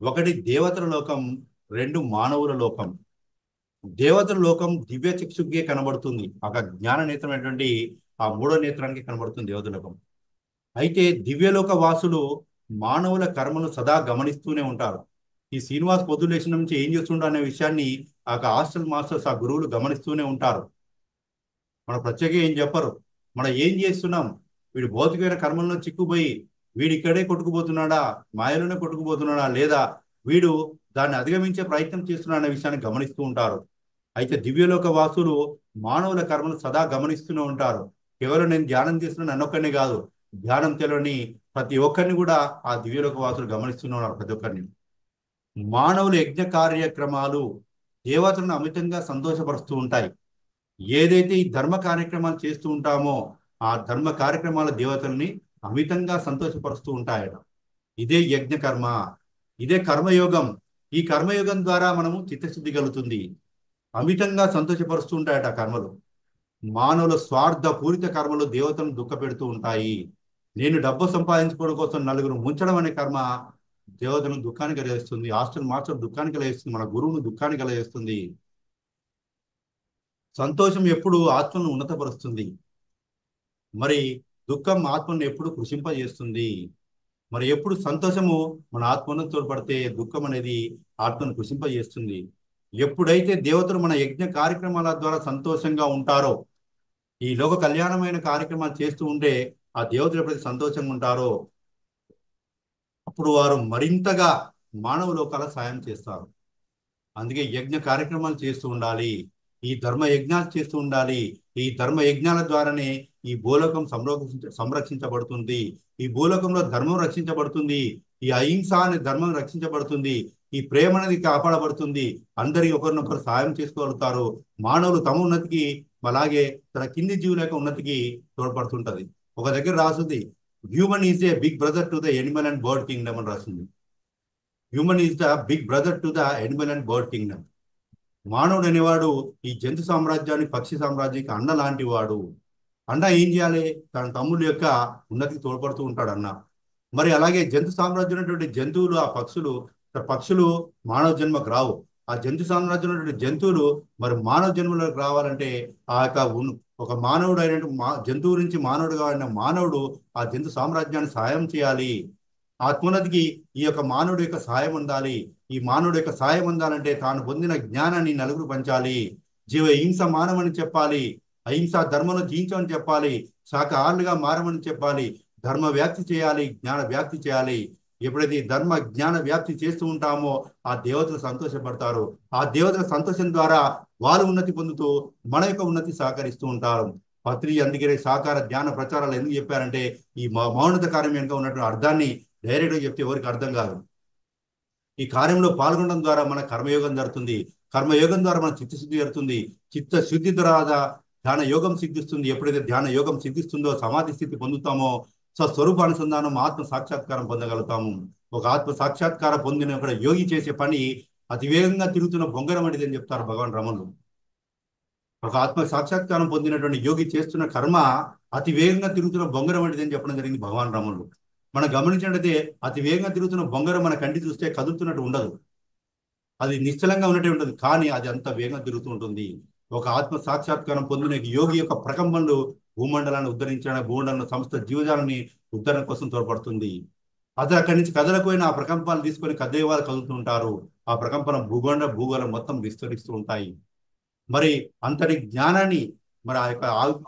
ఒకటి దేవతల లోకం, రెండు మానవుల లోకం. దేవతల లోకం దివ్య చక్షుకే కనబడుతుంది. ఒక జ్ఞాన నేత్రమైనటువంటి ఆ మూడో నేత్రానికి కనబడుతుంది దేవతల లోకం. అయితే దివ్యలోక వాసులు మానవుల కర్మను సదా గమనిస్తూనే ఉంటారు. ఈ శ్రీనివాస్ పొద్దులేసిన నుంచి ఏం చేస్తుండ అనే విషయాన్ని ఆ హాస్టల్ మాస్టర్స్, ఆ గురువులు గమనిస్తూనే ఉంటారు. మన ప్రత్యేక ఏం చెప్పరు. మనం ఏం చేస్తున్నాం, వీడు భౌతికమైన కర్మల్లో చిక్కుపోయి వీడు ఇక్కడే కొట్టుకుపోతున్నాడా, మాయలోనే కొట్టుకుపోతున్నాడా, లేదా వీడు దాన్ని అధిగమించే ప్రయత్నం చేస్తున్నాడు అనే విషయాన్ని గమనిస్తూ ఉంటారు. అయితే దివ్యలోక వాసులు మానవుల కర్మను సదా గమనిస్తూనే ఉంటారు. కేవలం నేను ధ్యానం చేస్తున్న నన్నొక్కరిని కాదు, ధ్యానం తెలియని ప్రతి ఒక్కరిని కూడా ఆ దివ్యలోక వాసులు గమనిస్తూనే ఉన్నారు. ప్రతి ఒక్కరిని. మానవుల యజ్ఞ కార్యక్రమాలు దేవతలను అమితంగా సంతోషపరుస్తూ ఉంటాయి. ఏదైతే ఈ ధర్మ కార్యక్రమాలు చేస్తూ ఉంటామో ఆ ధర్మ కార్యక్రమాల దేవతల్ని అమితంగా సంతోషపరుస్తూ ఉంటాయట. ఇదే యజ్ఞ కర్మ, ఇదే కర్మయోగం. ఈ కర్మయోగం ద్వారా మనము చిత్తశుద్ధి కలుగుతుంది. అమితంగా సంతోషపరుస్తూ ఉంటాయట ఆ కర్మలు. మానవుల స్వార్థ పూరిత కర్మలు దేవతలను దుఃఖ పెడుతూ ఉంటాయి. నేను డబ్బు సంపాదించుకోవడం కోసం నలుగురు ముంచడం అనే కర్మ దేవతలను దుఃఖానికి కలిగిస్తుంది. హాస్టల్ మాస్టర్ దుఃఖానికి కలిగిస్తుంది. మన గురువును దుఃఖానికి కలిగిస్తుంది. సంతోషం ఎప్పుడు ఆత్మను ఉన్నతపరుస్తుంది, మరి దుఃఖం ఆత్మను ఎప్పుడు కృషింపజేస్తుంది. మరి ఎప్పుడు సంతోషము మన ఆత్మను తోడ్పడితే దుఃఖం అనేది ఆత్మను కృషింపజేస్తుంది. ఎప్పుడైతే దేవతలు మన యజ్ఞ కార్యక్రమాల ద్వారా సంతోషంగా ఉంటారో, ఈ లోక కళ్యాణమైన కార్యక్రమాలు చేస్తూ ఉంటే ఆ దేవతలు ఎప్పుడైతే సంతోషంగా ఉంటారో అప్పుడు వారు మరింతగా మానవ లోకాల సాయం చేస్తారు. అందుకే యజ్ఞ కార్యక్రమాలు చేస్తూ ఉండాలి. ఈ ధర్మ యజ్ఞాలు చేస్తూ ఉండాలి. ఈ ధర్మ యజ్ఞాల ద్వారానే ఈ భూలోకం సంరక్షించబడుతుంది. ఈ భూలోకంలో ధర్మం రక్షించబడుతుంది. ఈ అహింస అనే ధర్మం రక్షించబడుతుంది. ఈ ప్రేమ అనేది కాపాడబడుతుంది. అందరికి ఒకరినొకరు సాయం చేసుకోగలుగుతారు. మానవులు తమ ఉన్నతికి, అలాగే తన కింది జీవుల యొక్క ఉన్నతికి తోడ్పడుతుంటది. ఒక దగ్గర రాస్తుంది, human is a big brother to the animal and bird kingdom అని రాస్తుంది. Human is the big brother to the animal and bird kingdom. మానవుడు అనేవాడు ఈ జంతు సామ్రాజ్యాన్ని, పక్షి సామ్రాజ్యానికి అన్న లాంటి వాడు. అన్న ఏం చేయాలి? తన తమ్ముళ్ళ యొక్క ఉన్నతికి తోడ్పడుతూ ఉంటాడు అన్న. మరి అలాగే జంతు సామ్రాజ్యం ఉన్నటువంటి జంతువులు, ఆ పక్షులు మానవ జన్మకు రావు. ఆ జంతు సామ్రాజ్యం ఉన్నటువంటి జంతువులు మరి మానవ జన్మలోకి రావాలంటే ఆ యొక్క ఒక మానవుడు అయినటువంటి జంతువు నుంచి మానవుడుగా అయిన మానవుడు ఆ జంతు సామ్రాజ్యాన్ని సాయం చేయాలి. ఆత్మోన్నతికి ఈ యొక్క మానవుడి యొక్క సహాయం ఉండాలి. ఈ మానవుడి యొక్క సహాయం ఉండాలంటే తాను పొందిన జ్ఞానాన్ని నలుగురు పంచాలి. జీవ హింస మానమని చెప్పాలి. అహింస ధర్మంలో జీవించమని చెప్పాలి. శాకాహారులుగా మారమని చెప్పాలి. ధర్మ వ్యాప్తి చేయాలి, జ్ఞాన వ్యాప్తి చేయాలి. ఎప్పుడైతే ఈ ధర్మ జ్ఞాన వ్యాప్తి చేస్తూ ఉంటామో ఆ దేవతలు సంతోషపడతారు. ఆ దేవతల సంతోషం ద్వారా వారు ఉన్నతి పొందుతూ మన యొక్క ఉన్నతి సహకరిస్తూ ఉంటారు. పత్రి అందుకనే సాకార జ్ఞాన ప్రచారాలు ఎందుకు చెప్పారంటే ఈ మౌనత కార్యం వెనుక ఉన్నటువంటి అర్థాన్ని డైరెక్ట్గా చెప్తే ఎవరికి అర్థం కాదు. ఈ కార్యంలో పాల్గొనడం ద్వారా మన కర్మయోగం జరుగుతుంది. కర్మయోగం ద్వారా మన చిత్తశుద్ధి జరుగుతుంది. చిత్తశుద్ధి ద్వారా ధ్యాన యోగం సిద్ధిస్తుంది. ఎప్పుడైతే ధ్యాన యోగం సిద్ధిస్తుందో సమాధి స్థితి పొందుతామో స్వస్వరూపానుసంధానం, ఆత్మ సాక్షాత్కారం పొందగలుగుతాము. ఒక ఆత్మ సాక్షాత్కారం పొందిన కూడా యోగి చేసే పని అతివేగంగా తిరుగుతున్న బొంగరం అనేది అని చెప్తారు భగవాన్ రమణులు. ఒక ఆత్మ సాక్షాత్కారం పొందినటువంటి యోగి చేస్తున్న కర్మ అతి వేగంగా తిరుగుతున్న బొంగరం అనేది అని చెప్పడం జరిగింది భగవాన్ రమణులు. మనం గమనించినట్టయితే అతి వేగంగా తిరుగుతున్న బొంగరం మన కంటి చూస్తే కదులుతున్నట్టు ఉండదు, అది నిశ్చలంగా ఉన్నట్టే ఉంటుంది. కానీ అది అంత వేగంగా తిరుగుతూ ఉంటుంది. ఒక ఆత్మ సాక్షాత్కారం పొందిన యోగి యొక్క ప్రకంపనలు భూమండలాన్ని ఉద్ధరించడానికి, భూమండలం సమస్త జీవజాలని ఉద్ధరణ కోసం తోడ్పడుతుంది. అది అక్కడి నుంచి కదలకపోయిన ఆ ప్రకంపనలు తీసుకొని కదిలేవాళ్ళు కదులుతూ ఉంటారు. ఆ ప్రకంపన భూగోళం మొత్తం విస్తరిస్తూ ఉంటాయి. మరి అంతటి జ్ఞానాన్ని మరి ఆ యొక్క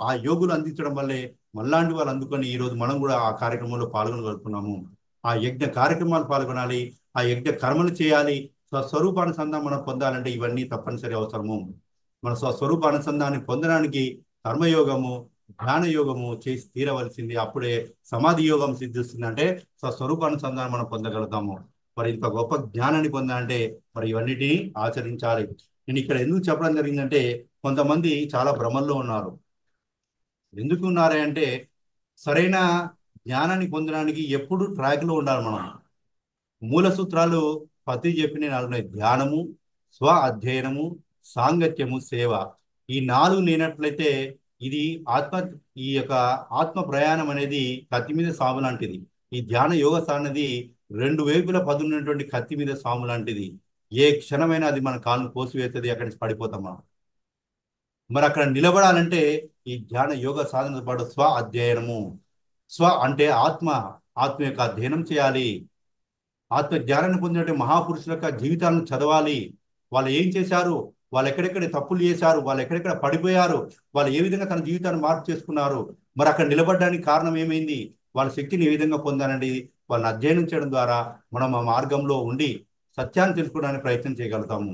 ఆ యోగులు అందించడం వల్లే మళ్ళాంటి వాళ్ళు అందుకొని ఈరోజు మనం కూడా ఆ కార్యక్రమంలో పాల్గొనగలుగుతున్నాము. ఆ యజ్ఞ కార్యక్రమాలు పాల్గొనాలి, ఆ యజ్ఞ కర్మలు చేయాలి. స్వస్వరూపానుసంధానం మనం పొందాలంటే ఇవన్నీ తప్పనిసరి అవసరము. మన స్వస్వరూపానుసంధాన్ని పొందడానికి కర్మయోగము, జ్ఞాన యోగము చేసి తీరవలసింది. అప్పుడే సమాధి యోగం సిద్ధిస్తుంది. అంటే స్వస్వరూపానుసంధానం మనం పొందగలుగుతాము. మరి ఇంత గొప్ప జ్ఞానాన్ని పొందాలంటే మరి ఇవన్నిటిని ఆచరించాలి. నేను ఇక్కడ ఎందుకు చెప్పడం జరిగిందంటే కొంతమంది చాలా భ్రమల్లో ఉన్నారు. ఎందుకు ఉన్నారే అంటే సరైన జ్ఞానాన్ని పొందడానికి ఎప్పుడు ట్రాక్లో ఉండాలి మనం. మూల సూత్రాలు పత్రి చెప్పిన నాలుగు: ధ్యానము, స్వ అధ్యయనము, సాంగత్యము, సేవ. ఈ నాలుగు లేనట్లయితే ఇది ఆత్మ ఈ యొక్క ఆత్మ ప్రయాణం అనేది కత్తి మీద సాము లాంటిది. ఈ ధ్యాన యోగ సాధనది రెండు వైపుల పదున్నటువంటి కత్తి మీద సాము లాంటిది. ఏ క్షణమైనా అది మన కాళ్ళను కోసివేస్తుంది, అక్కడి నుంచి పడిపోతాం మనం. మరి అక్కడ నిలబడాలంటే ఈ ధ్యాన యోగ సాధనతో పాటు స్వ అధ్యయనము. స్వ అంటే ఆత్మ, ఆత్మ యొక్క అధ్యయనం చేయాలి. ఆత్మ జ్ఞానాన్ని పొందినట్టు మహాపురుషుల యొక్క జీవితాలను చదవాలి. వాళ్ళు ఏం చేశారు, వాళ్ళు ఎక్కడెక్కడ తప్పులు చేశారు, వాళ్ళు ఎక్కడెక్కడ పడిపోయారు, వాళ్ళు ఏ విధంగా తన జీవితాన్ని మార్పు చేసుకున్నారు, మరి అక్కడ నిలబడడానికి కారణం ఏమైంది, వాళ్ళ శక్తిని ఏ విధంగా పొందాలండి. వాళ్ళని అధ్యయనం చేయడం ద్వారా మనం ఆ మార్గంలో ఉండి సత్యాన్ని తెలుసుకోవడానికి ప్రయత్నం చేయగలుగుతాము.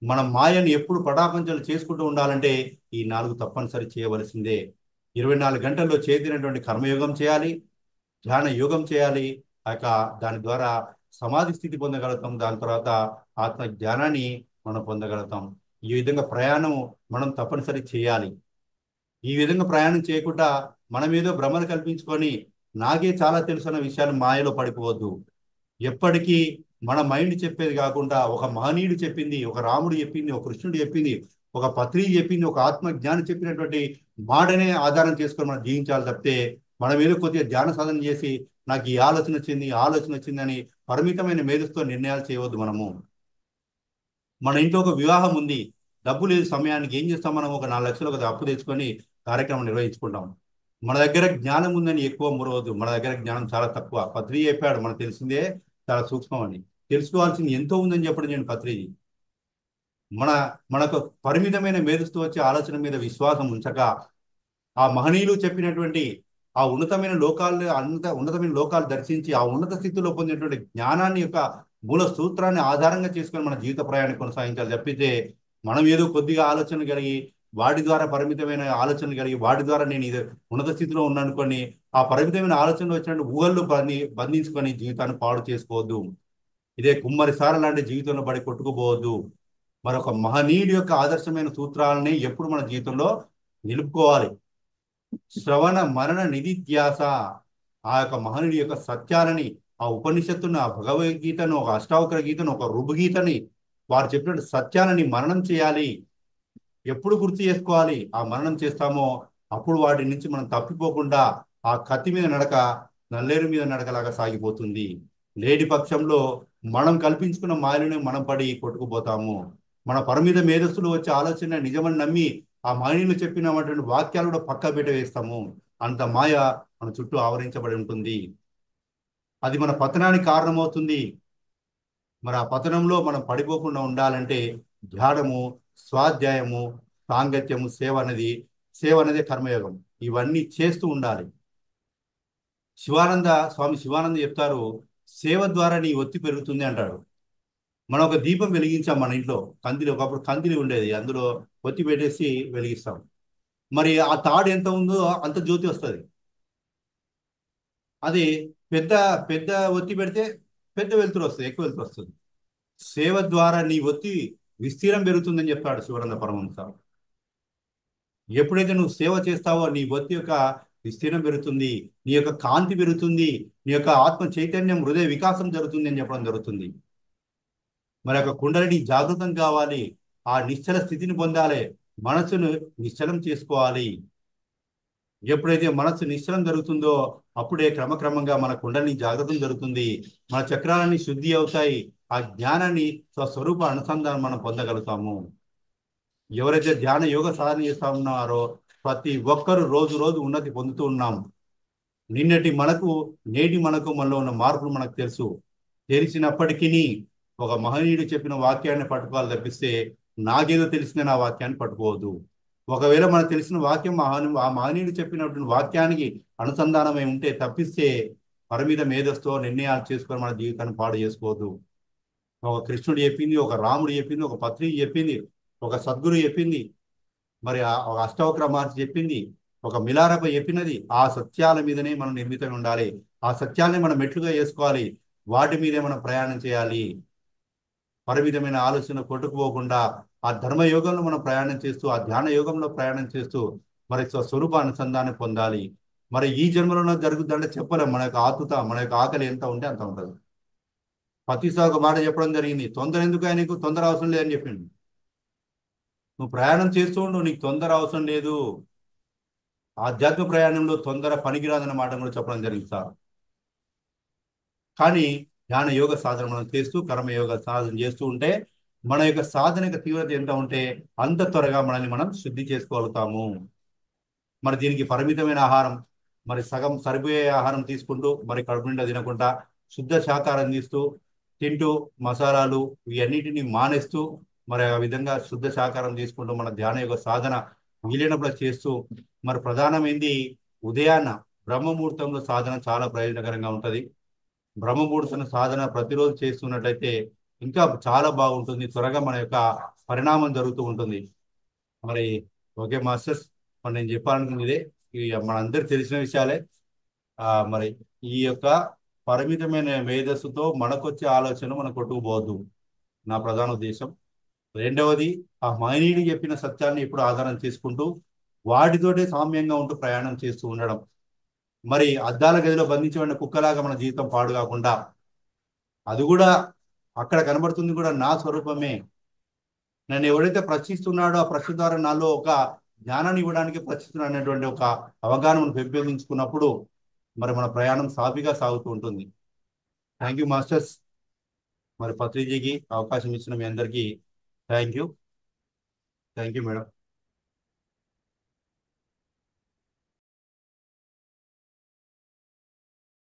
మనం మాయను ఎప్పుడు పటాపంచలు చేసుకుంటూ ఉండాలంటే ఈ నాలుగు తప్పనిసరి చేయవలసిందే. 24 గంటల్లో చేతినటువంటి కర్మయోగం చేయాలి, ధ్యాన యోగం చేయాలి. దాని ద్వారా సమాధి స్థితి పొందగలుగుతాం. దాని తర్వాత ఆత్మ జ్ఞానాన్ని మనం పొందగలుగుతాం. ఈ విధంగా ప్రయాణం మనం తప్పనిసరి చేయాలి. ఈ విధంగా ప్రయాణం చేయకుండా మనం ఏదో భ్రమలు కల్పించుకొని నాకే చాలా తెలుసు అన్న విషయాలు మాయలో పడిపోవద్దు. ఎప్పటికీ మన మైండ్ చెప్పేది కాకుండా ఒక మహనీయుడు చెప్పింది, ఒక రాముడు చెప్పింది, ఒక కృష్ణుడు చెప్పింది, ఒక పత్రి చెప్పింది, ఒక ఆత్మ జ్ఞానం చెప్పినటువంటి మాటనే ఆధారం చేసుకొని మనం జీవించాలి తప్పితే మనం ఏదో కొద్దిగా ధ్యాన సాధన చేసి నాకు ఈ ఆలోచన వచ్చింది, ఆలోచన వచ్చిందని పరిమితమైన మేధస్సుతో నిర్ణయాలు చేయవద్దు. మన ఇంట్లో ఒక వివాహం ఉంది, డబ్బు లేదు సమయానికి, ఏం చేస్తాం మనం? ఒక 4 లక్షలు ఒక అప్పు తెచ్చుకొని కార్యక్రమం నిర్వహించుకుంటాం. మన దగ్గర జ్ఞానం ఉందని ఎక్కువ మురవద్దు. మన దగ్గర జ్ఞానం చాలా తక్కువ. పత్రి చెప్పాడు, మనకు తెలిసిందే చాలా సూక్ష్మం అని. తెలుసుకోవాల్సింది ఎంతో ఉందని చెప్పడం నేను పత్రి. మన మనకు పరిమితమైన మేధస్సు వచ్చే ఆలోచన మీద విశ్వాసం ఉంచక ఆ మహనీయులు చెప్పినటువంటి ఆ ఉన్నతమైన లోకాలు దర్శించి ఆ ఉన్నత స్థితిలో పొందినటువంటి జ్ఞానాన్ని యొక్క మూల సూత్రాన్ని ఆధారంగా చేసుకొని మన జీవిత ప్రయాణం కొనసాగించాలి తప్పితే మనం ఏదో కొద్దిగా ఆలోచన కలిగి వాటి ద్వారా పరిమితమైన ఆలోచనలు కలిగి వాటి ద్వారా నేను ఇది ఉన్నత స్థితిలో ఉన్నానుకొని ఆ పరిమితమైన ఆలోచనలు వచ్చినట్టు ఊహల్లో బంధించుకొని జీవితాన్ని పాడు చేసుకోవద్దు. ఇదే కుమ్మరిసార లాంటి జీవితంలో పడి కొట్టుకుపోవద్దు. మరొక మహనీయుడి యొక్క ఆదర్శమైన సూత్రాలని ఎప్పుడు మన జీవితంలో నిలుపుకోవాలి. శ్రవణ మరణ నిధిధ్యాస. ఆ యొక్క మహనీయుడి యొక్క సత్యాలని, ఆ ఉపనిషత్తును, ఆ భగవద్గీతను, ఒక అష్టావక్ర గీతను, ఒక రుభుగీతని, వారు చెప్పినట్టు సత్యాలని మననం చేయాలి. ఎప్పుడు గుర్తు చేసుకోవాలి? ఆ మరణం చేస్తామో అప్పుడు వాటి నుంచి మనం తప్పిపోకుండా ఆ కత్తి మీద నడక నల్లేరు మీద నడకలాగా సాగిపోతుంది. లేడి పక్షంలో మనం కల్పించుకున్న మాయలను మనం పడి కొట్టుకుపోతాము. మన పరిమిత మేధస్సులు వచ్చే ఆలోచన నిజమని నమ్మి ఆ మాయలు చెప్పినటువంటి వాక్యాలు కూడా పక్క పెట్ట వేస్తాము. అంత మాయ మన చుట్టూ ఆవరించబడి ఉంటుంది. అది మన పతనానికి కారణమవుతుంది. మరి ఆ పతనంలో మనం పడిపోకుండా ఉండాలంటే ధ్యానము, స్వాధ్యాయము, సాంగత్యము, సేవ అనేది కర్మయోగం, ఇవన్నీ చేస్తూ ఉండాలి. స్వామి శివానంద చెప్తారు, సేవ ద్వారా నీ ఒత్తి పెరుగుతుంది అంటాడు. మనం ఒక దీపం వెలిగించాం మన ఇంట్లో, ఒకప్పుడు కందిలి ఉండేది, అందులో ఒత్తి పెట్టేసి వెలిగిస్తాం. మరి ఆ తాడు ఎంత ఉందో అంత జ్యోతి వస్తుంది. అది పెద్ద పెద్ద ఒత్తి పెడితే పెద్ద వెలుతురు వస్తుంది, ఎక్కువ వెలుతురు వస్తుంది. సేవ ద్వారా నీ ఒత్తి విస్తీర్ణం పెరుగుతుందని చెప్తాడు శివానంద పరమహంస. ఎప్పుడైతే నువ్వు సేవ చేస్తావో నీ ఒత్తి యొక్క విస్తీర్ణం పెరుగుతుంది, నీ యొక్క కాంతి పెరుగుతుంది, నీ యొక్క ఆత్మ చైతన్యం, హృదయ వికాసం జరుగుతుంది అని చెప్పడం జరుగుతుంది. మరి యొక్క కుండలిని జాగృతం కావాలి, ఆ నిశ్చల స్థితిని పొందాలి, మనసును నిశ్చలం చేసుకోవాలి. ఎప్పుడైతే మనస్సు నిశ్చలం జరుగుతుందో అప్పుడే క్రమక్రమంగా మన కుండలిని జాగృతం జరుగుతుంది, మన చక్రాలన్నీ శుద్ధి అవుతాయి, ఆ జ్ఞానాన్ని స్వస్వరూప అనుసంధానం మనం పొందగలుగుతాము. ఎవరైతే ధ్యాన యోగ సాధన చేస్తా ఉన్నారో ప్రతి ఒక్కరు రోజు రోజు ఉన్నతి పొందుతూ ఉన్నాం. నేటి మనకు మనలో ఉన్న మార్పులు మనకు తెలిసినప్పటికీ ఒక మహనీయుడు చెప్పిన వాక్యాన్ని పట్టుకోవాలి తప్పిస్తే నాకేదో తెలిసిందని ఆ వాక్యాన్ని పట్టుకోవద్దు. ఒకవేళ మనకు తెలిసిన వాక్యం ఆ మహనీయుడు చెప్పినటువంటి వాక్యానికి అనుసంధానమై ఉంటే తప్పిస్తే పరిమిత మేధస్తో నిర్ణయాలు చేసుకొని మన జీవితాన్ని పాడు చేసుకోవద్దు. ఒక కృష్ణుడు చెప్పింది, ఒక రాముడు చెప్పింది, ఒక పత్రి చెప్పింది, ఒక సద్గురు చెప్పింది, మరి ఒక అష్టవక్ర మహర్షి చెప్పింది, ఒక మిలారప చెప్పినది, ఆ సత్యాల మీదనే మనం నిర్మితంగా ఉండాలి. ఆ సత్యాన్ని మనం మెట్లుగా చేసుకోవాలి, వాటి మీదే మనం ప్రయాణం చేయాలి. పరిమితమైన ఆలోచన కొట్టుకుపోకుండా ఆ ధర్మయోగంలో మనం ప్రయాణం చేస్తూ, ఆ ధ్యాన యోగంలో ప్రయాణం చేస్తూ మరి స్వరూప అనుసంధానం పొందాలి. మరి ఈ జన్మలో జరుగుతుందంటే చెప్పలేం. మన యొక్క ఆతుత, మన యొక్క ఆకలి ఎంత ఉంటే అంత ఉంటుంది. పతిసారి ఒక మాట చెప్పడం జరిగింది, తొందర ఎందుకు నీకు, తొందర అవసరం లేదని చెప్పిండు. నువ్వు ప్రయాణం చేస్తూ ఉండు, నీకు తొందర అవసరం లేదు. ఆధ్యాత్మ ప్రయాణంలో తొందర పనికిరాదన్న మాట కూడా చెప్పడం జరిగింది సార్. కానీ ధ్యాన యోగ సాధన మనం చేస్తూ, కర్మయోగ సాధన చేస్తూ ఉంటే మన యొక్క సాధన యొక్క తీవ్రత ఎంత ఉంటే అంత త్వరగా మనల్ని మనం శుద్ధి చేసుకోగలుగుతాము. మరి దీనికి పరిమితమైన ఆహారం, మరి సగం సరిపోయే ఆహారం తీసుకుంటూ, మరి కడుపు నిండా తినకుండా శుద్ధ శాకాహారం తింటూ మసాలాలు ఇవన్నిటిని మానేస్తూ, మరి ఆ విధంగా శుద్ధ శాకాహారం తీసుకుంటూ మన ధ్యాన యొక్క సాధన వీలైనప్పుడు చేస్తూ, మరి ప్రధానమైంది ఉదయాన్న బ్రహ్మముహూర్తంలో సాధన చాలా ప్రయోజనకరంగా ఉంటుంది. బ్రహ్మముహూర్తం సాధన ప్రతిరోజు చేస్తున్నట్లయితే ఇంకా చాలా బాగుంటుంది, త్వరగా మన యొక్క పరిణామం జరుగుతూ ఉంటుంది. మరి ఓకే మాస్టర్స్, మరి నేను చెప్పాలనుకున్నది ఇదే. ఇవి మనందరికి తెలిసిన విషయాలే. మరి ఈ యొక్క పరిమితమైన మేధస్సుతో మనకొచ్చే ఆలోచన మనం కొట్టుకుపోవద్దు, నా ప్రధాన ఉద్దేశం. రెండవది, ఆ మహనీయుడు చెప్పిన సత్యాన్ని ఇప్పుడు ఆధారం చేసుకుంటూ వాటితోటే సామ్యంగా ఉంటూ ప్రయాణం చేస్తూ ఉండడం. మరి అద్దాల గదిలో బంధించబడిన కుక్కలాగా మన జీవితం పాడు కాకుండా, అది కూడా అక్కడ కనబడుతుంది కూడా నా స్వరూపమే, నన్ను ఎవరైతే ప్రశ్నిస్తున్నాడో ఆ ప్రశ్న ద్వారా నాలో ఒక జ్ఞానాన్ని ఇవ్వడానికి ప్రశ్నిస్తున్నాడు అనేటువంటి ఒక అవగాహన మనం పెంపొందించుకున్నప్పుడు మరి మన ప్రయాణం సాఫీగా సాగుతూ ఉంటుంది. Thank you masters. మరి పత్రిజీకి అవకాశం ఇచ్చిన మీ అందరికీ thank you. Thank you madam.